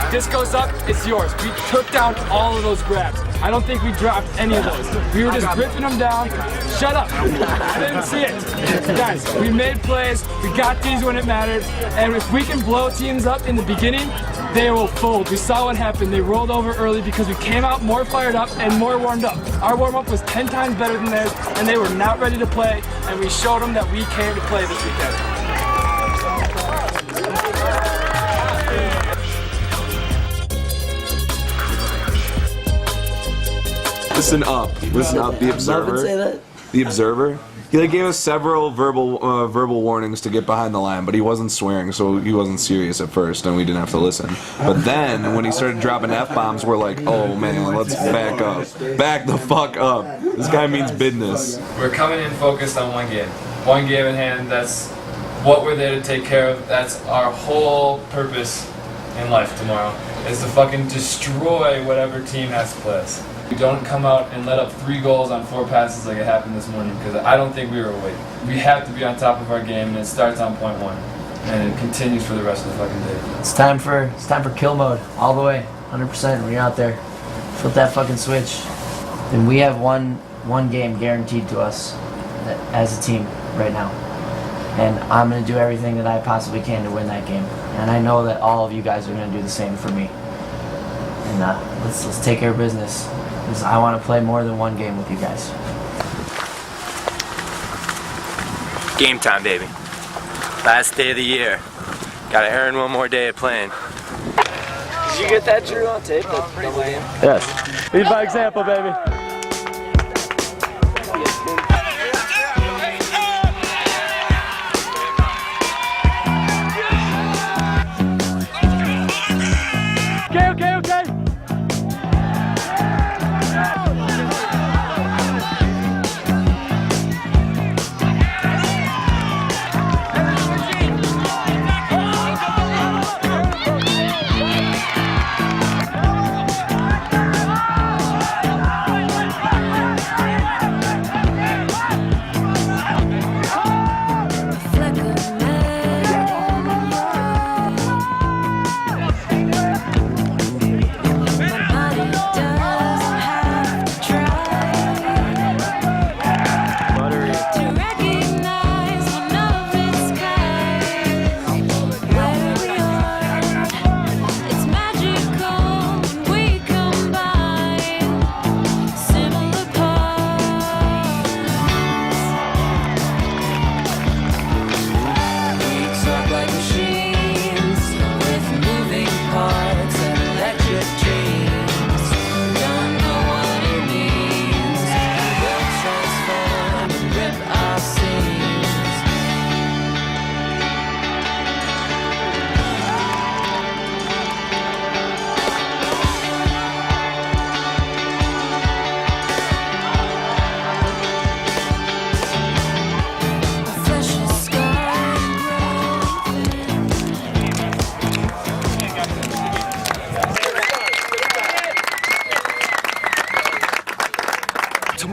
This goes up, it's yours. We took down all of those grabs. I don't think we dropped any of those. We were just ripping them down. Shut up. I didn't see it. Guys, we made plays. We got these when it mattered. And if we can blow teams up in the beginning, they will fold. We saw what happened. They rolled over early because we came out more fired up and more warmed up. Our warm-up was 10 times better than theirs, and they were not ready to play, and we showed them that we came to play this weekend. Listen up, the Observer. Say that. The Observer. He gave us several verbal warnings to get behind the line, but he wasn't swearing, so he wasn't serious at first, and we didn't have to listen. But then, when he started dropping F-bombs, we're like, oh man, let's back up. Back the fuck up. This guy means business. We're coming in focused on one game. One game in hand, that's what we're there to take care of. That's our whole purpose in life tomorrow, is to fucking destroy whatever team has to play us. We don't come out and let up 3 goals on 4 passes like it happened this morning, because I don't think we were awake. We have to be on top of our game, and it starts on point 1, and it continues for the rest of the fucking day. It's time for kill mode, all the way, 100%. When you're out there, flip that fucking switch. And we have one game guaranteed to us as a team right now. And I'm gonna do everything that I possibly can to win that game. And I know that all of you guys are gonna do the same for me. And let's take care of business. Because I want to play more than one game with you guys. Game time, baby. Last day of the year. Gotta earn one more day of playing. Did you get that, Drew, on tape? That's pretty lame. Yes. Lead by example, baby. Okay.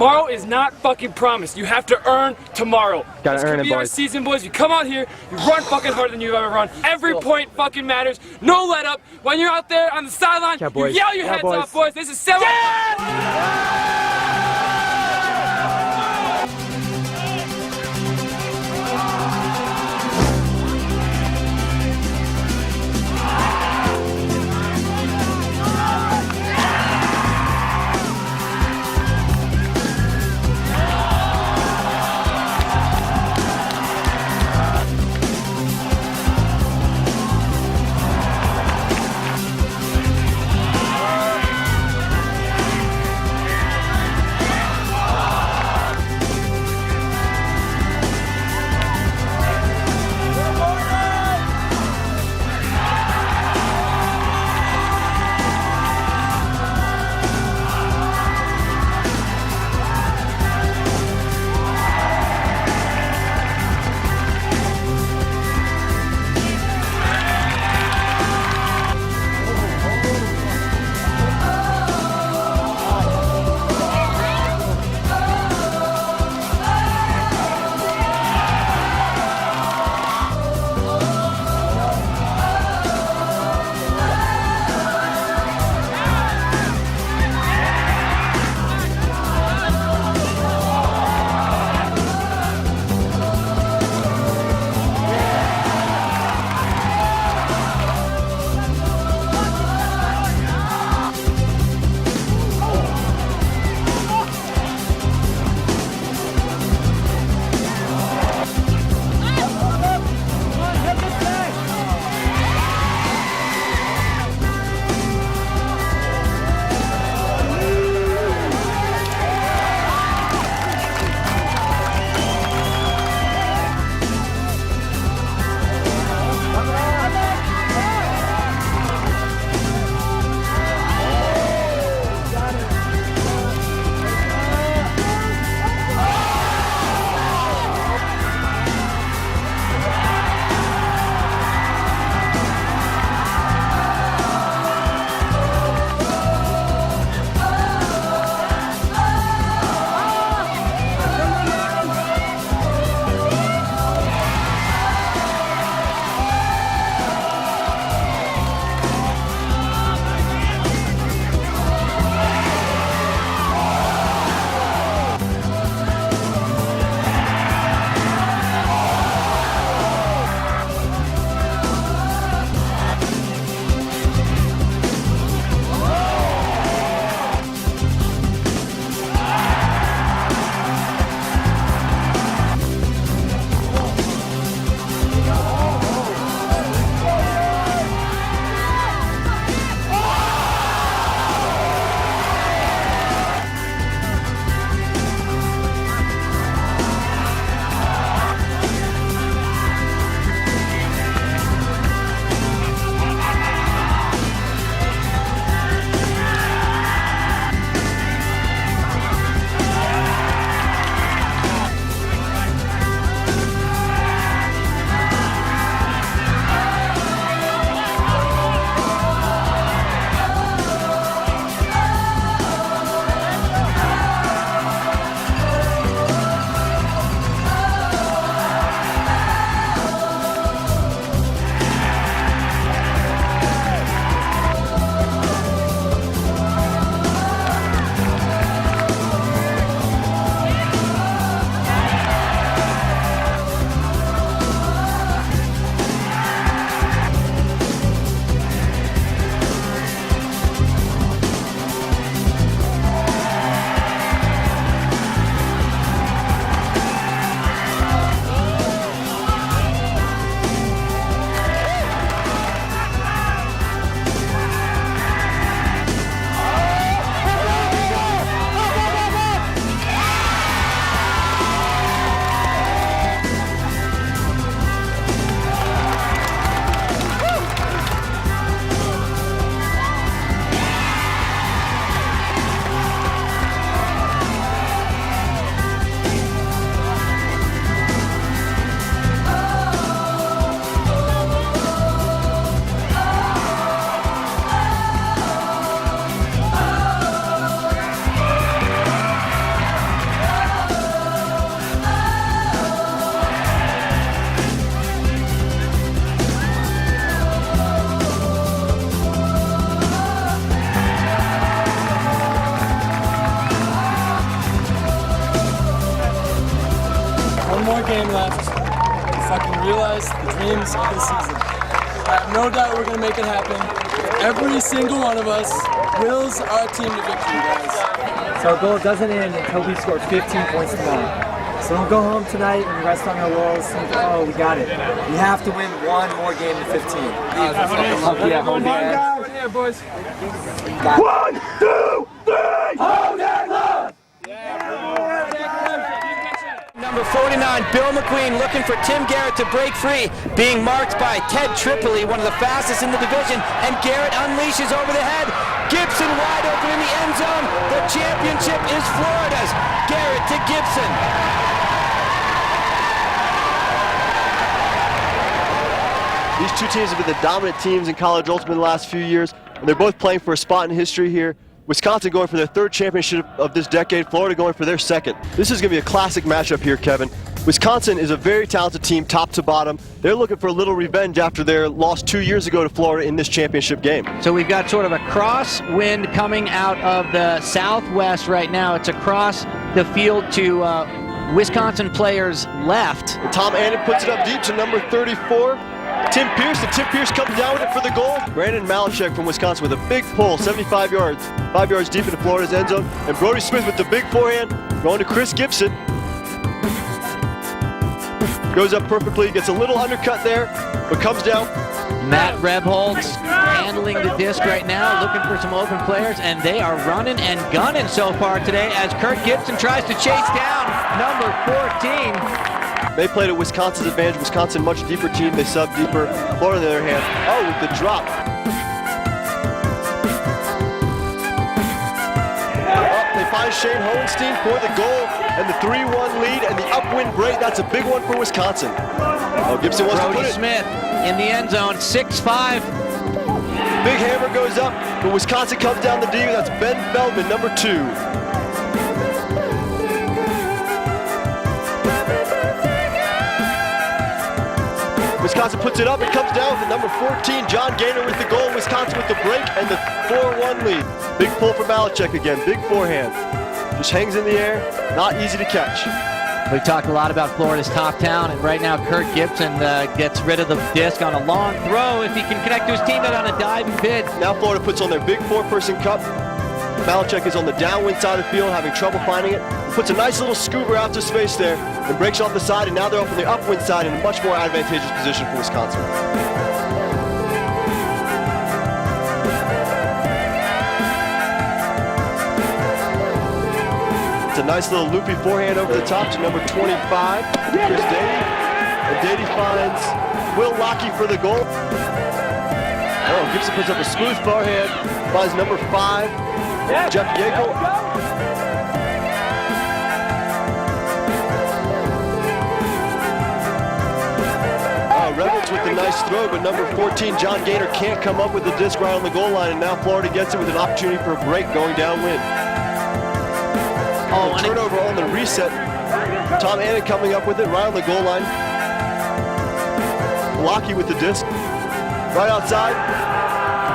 Tomorrow is not fucking promised. You have to earn tomorrow. Gotta This earn could it, be our boys. season, boys. You come out here, you run fucking harder than you've ever run. Every point fucking matters. No let up. When you're out there on the sideline, you boys. yell your Yeah, heads boys. off, boys. This is semi. game left to fucking realize the dreams of this season. I have no doubt we're going to make it happen. Every single one of us wills our team to victory, guys. So our goal doesn't end until we score 15 points tomorrow. So don't go home tonight and rest on our laurels and think, oh, we got it. We have to win one more game to 15. Yeah, boys. 1, 2, 3, Hodag love! Number 49, Bill McQueen looking for Tim Garrett to break free, being marked by Ted Tripoli, one of the fastest in the division, and Garrett unleashes over the head. Gibson wide open in the end zone. The championship is Florida's. Garrett to Gibson. These two teams have been the dominant teams in college ultimate in the last few years, and they're both playing for a spot in history here. Wisconsin going for their third championship of this decade, Florida going for their second. This is going to be a classic matchup here, Kevin. Wisconsin is a very talented team, top to bottom. They're looking for a little revenge after their loss 2 years ago to Florida in this championship game. So we've got sort of a crosswind coming out of the southwest right now. It's across the field to Wisconsin players left. And Tom Annan puts it up deep to number 34. Tim Pierce, and Tim Pierce comes down with it for the goal. Brandon Malachek from Wisconsin with a big pull, 75 yards, 5 yards deep into Florida's end zone. And Brody Smith with the big forehand, going to Chris Gibson. Goes up perfectly, gets a little undercut there, but comes down. Matt Rebholz handling the disc right now, looking for some open players, and they are running and gunning so far today as Kurt Gibson tries to chase down number 14. They played at Wisconsin's advantage. Wisconsin, much deeper team. They sub deeper. Florida, on the other hand, with the drop. They find Shane Hohenstein for the goal and the 3-1 lead and the upwind break. That's a big one for Wisconsin. Oh, Gibson wants to put it. Smith in the end zone, 6'5". Big hammer goes up, but Wisconsin comes down the D. That's Ben Feldman, number 2. Wisconsin puts it up and comes down with the number 14, John Gaynor with the goal. Wisconsin with the break and the 4-1 lead. Big pull for Malachek again, big forehand. Just hangs in the air, not easy to catch. We talked a lot about Florida's top town, and right now Kurt Gibson gets rid of the disc on a long throw if he can connect to his teammate on a diving bid. Now Florida puts on their big 4-person cup. Malachek is on the downwind side of the field, having trouble finding it. Puts a nice little scooper out to space there and breaks off the side, and now they're up on the upwind side in a much more advantageous position for Wisconsin. It's a nice little loopy forehand over the top to number 25, Chris Dady. And Dady finds Will Lokke for the goal. Oh, Gibson puts up a smooth forehand, finds number 5, Jeff Yankel. Rebels with the nice throw, but number 14, John Gaynor, can't come up with the disc right on the goal line, and now Florida gets it with an opportunity for a break going downwind. Oh, turnover on the reset. Tom Annan coming up with it right on the goal line. Lokke with the disc. Right outside.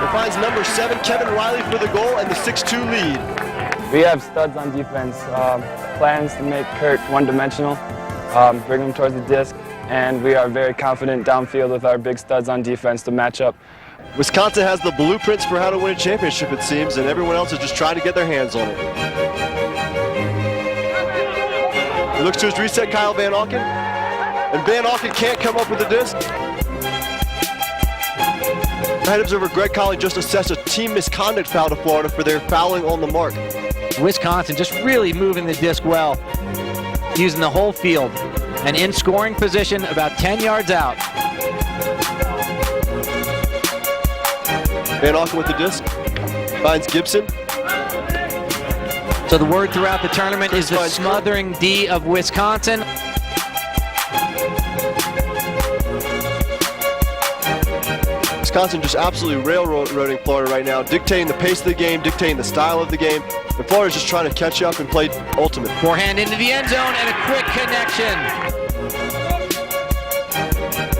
It finds number 7, Kevin Riley for the goal, and the 6-2 lead. We have studs on defense. Plans to make Kurt one-dimensional, bring him towards the disc. And we are very confident downfield with our big studs on defense to match up. Wisconsin has the blueprints for how to win a championship, it seems, and everyone else is just trying to get their hands on it. He looks to his reset, Kyle Van Auken, and Van Auken can't come up with the disc. Head observer Greg Colley just assessed a team misconduct foul to Florida for their fouling on the mark. Wisconsin just really moving the disc well, using the whole field. And in scoring position, about 10 yards out. Van Auken with the disc, finds Gibson. So the word throughout the tournament is the smothering D of Wisconsin. Wisconsin just absolutely railroading Florida right now, dictating the pace of the game, dictating the style of the game. And Florida's just trying to catch up and play ultimate. Forehand into the end zone and a quick connection.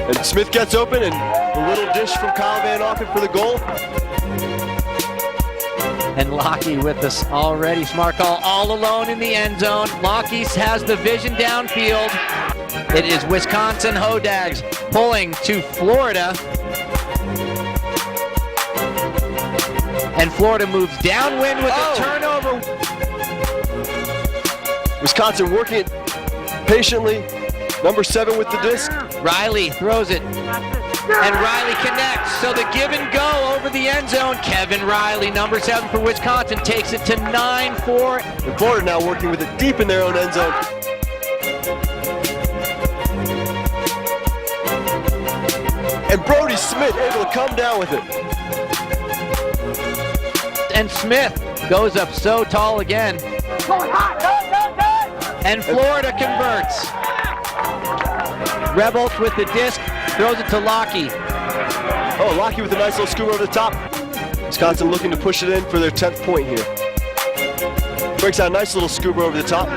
And Smith gets open, and a little dish from Kyle Van Auken for the goal. And Lokke with this already smart call, all alone in the end zone. Lokke has the vision downfield. It is Wisconsin Hodags pulling to Florida. And Florida moves downwind with a turnover. Wisconsin working it patiently. Number 7 with the disc. Riley throws it. And Riley connects. So the give and go over the end zone. Kevin Riley, number 7 for Wisconsin, takes it to 9-4. And Florida now working with it deep in their own end zone. And Brody Smith able to come down with it. And Smith goes up so tall again. And Florida converts. Rebels with the disc, throws it to Lokke. Oh, Lokke with a nice little scoop over the top. Wisconsin looking to push it in for their 10th point here. Breaks out a nice little scoop over the top.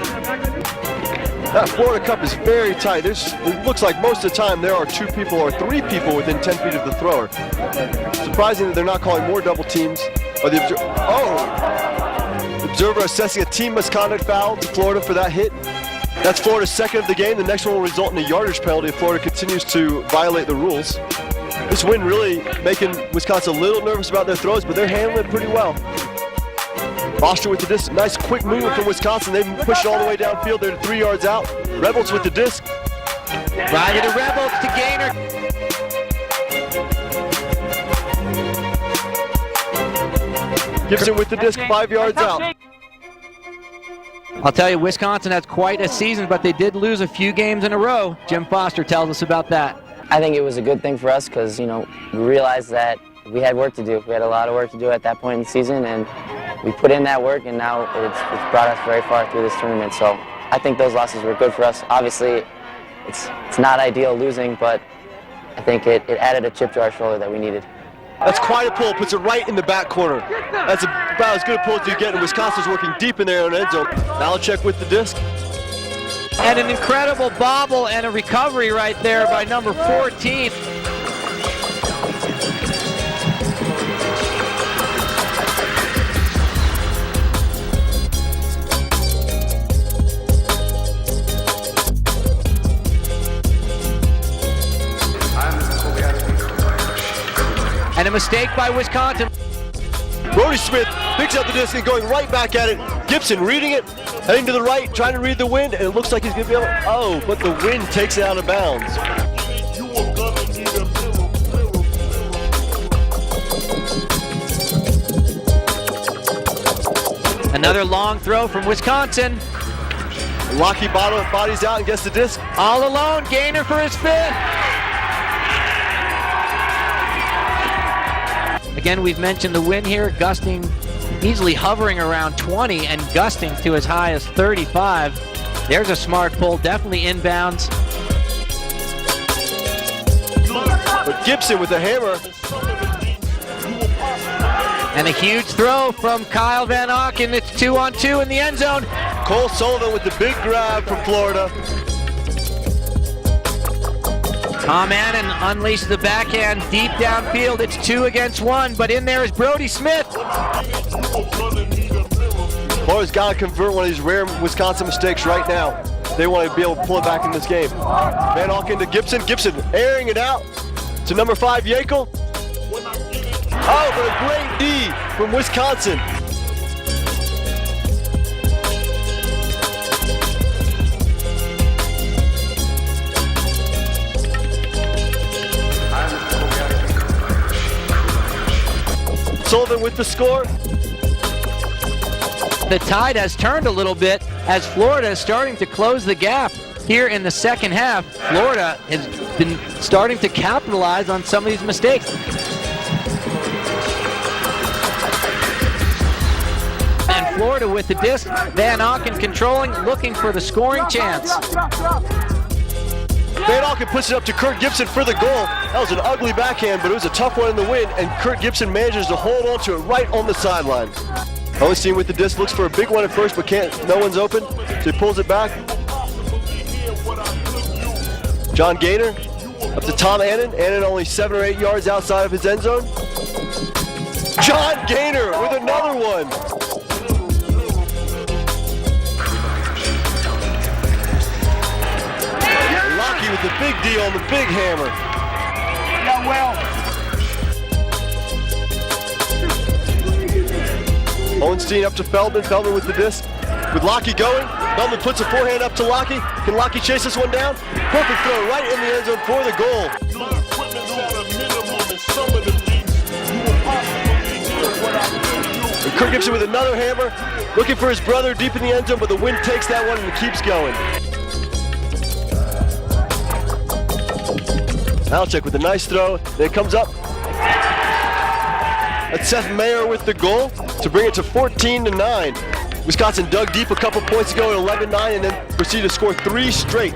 That Florida Cup is very tight. It looks like most of the time there are 2 people or 3 people within 10 feet of the thrower. Surprising that they're not calling more double teams. Or the observer assessing a team misconduct foul to Florida for that hit. That's Florida's 2nd of the game. The next one will result in a yardage penalty if Florida continues to violate the rules. This win really making Wisconsin a little nervous about their throws, but they're handling it pretty well. Foster with the disc. Nice quick movement from Wisconsin. They push it all the way downfield. They're 3 yards out. Rebels with the disc. Riley to Rebels to Gaynor. Gibson with the disc, 5 yards out. I'll tell you, Wisconsin has quite a season, but they did lose a few games in a row. Jim Foster tells us about that. I think it was a good thing for us because, we realized that we had work to do. We had a lot of work to do at that point in the season, and we put in that work, and now it's brought us very far through this tournament. So I think those losses were good for us. Obviously, it's not ideal losing, but I think it added a chip to our shoulder that we needed. That's quite a pull, puts it right in the back corner. That's about as good a pull as you get, and Wisconsin's working deep in their own end zone. Malachek with the disc. And an incredible bobble and a recovery right there by number 14. And a mistake by Wisconsin. Brody Smith picks up the disc and going right back at it. Gibson reading it, heading to the right, trying to read the wind, and it looks like he's going to be able to, oh, but the wind takes it out of bounds. Another long throw from Wisconsin. Lokke bodies out and gets the disc. All alone, Gaynor for his 5th. Again, we've mentioned the wind here, gusting, easily hovering around 20 and gusting to as high as 35. There's a smart pull, definitely inbounds. But Gibson with the hammer. And a huge throw from Kyle Van Auken. It's 2-on-2 in the end zone. Cole Sullivan with the big grab from Florida. Tom Annan unleashes the backhand deep downfield. It's 2 against 1, but in there is Brody Smith. Florida's got to convert one of these rare Wisconsin mistakes right now. They want to be able to pull it back in this game. Van Auken to Gibson. Gibson airing it out to number 5, Yekel. Oh, but a great D from Wisconsin. Sullivan with the score. The tide has turned a little bit as Florida is starting to close the gap here in the second half. Florida has been starting to capitalize on some of these mistakes. And Florida with the disc, Van Auken controlling, looking for the scoring chance. Van Auken puts it up to Kurt Gibson for the goal. That was an ugly backhand, but it was a tough one in the wind, and Kurt Gibson manages to hold on to it right on the sideline. Owenstein with the disc, looks for a big one at first, but no one's open, so he pulls it back. John Gaynor up to Tom Annan. Annan only 7 or 8 yards outside of his end zone. John Gaynor with another one. Lokke with the big deal and the big hammer. Yeah, well. Hohenstein up to Feldman. Feldman with the disc. With Lokke going. Feldman puts a forehand up to Lokke. Can Lokke chase this one down? Perfect throw right in the end zone for the goal. My equipment's at a minimum in some of the beats. You will possibly hear what I feel you. And Kirk Gibson with another hammer. Looking for his brother deep in the end zone, but the wind takes that one and it keeps going. Malchuk with a nice throw. Then it comes up. That's Seth Mayer with the goal to bring it to 14-9. Wisconsin dug deep a couple points ago at 11-9 and then proceeded to score 3 straight.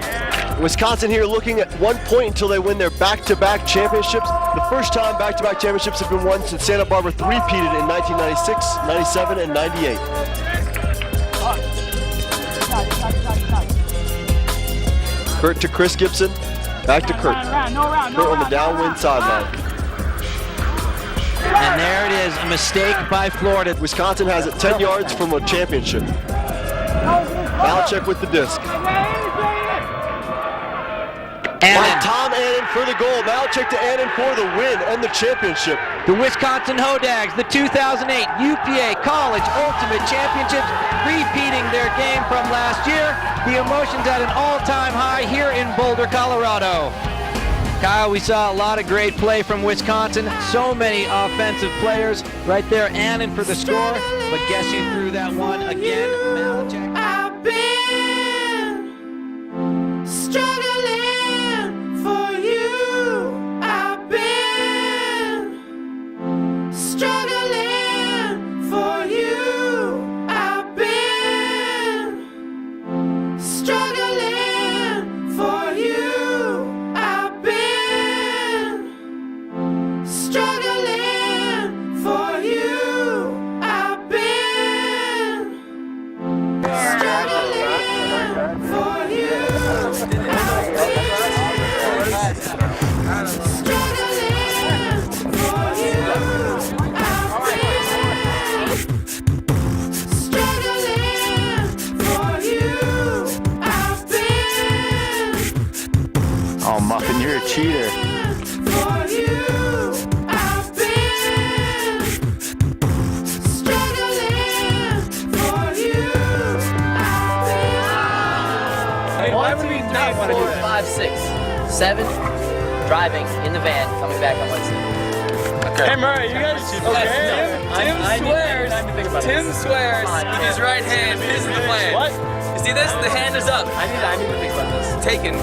Wisconsin here looking at 1 point until they win their back-to-back championships. The first time back-to-back championships have been won since Santa Barbara three-peated in 1996, 97, and 98. Kurt to Chris Gibson. Back to Kurt. Kurt on the downwind sideline. And there it is, a mistake by Florida. Wisconsin has it 10 yards from a championship. Malchuk with the disc. By Tom Annan for the goal. Malchuk to Annan for the win and the championship. The Wisconsin Hodags, the 2008 UPA College Ultimate Championships, repeating their game from last year. The emotions at an all-time high here in Boulder, Colorado. Kyle, we saw a lot of great play from Wisconsin. So many offensive players. Right there, Annan for the score. But guess who threw that one again? Malchuk. I've been struggling for you. I've been struggling for you. I've been struggling for you. I've been struggling for you. I've been struggling for you. Oh, Muffin, you're a cheater. Why would we not want to do 5, 6, 7, driving in the van, coming back on Wednesday. Okay. Hey Murray, you guys okay? Tim swears with his right hand. This is the plan. What? You see this? The hand is up. I need to think about this. Taken.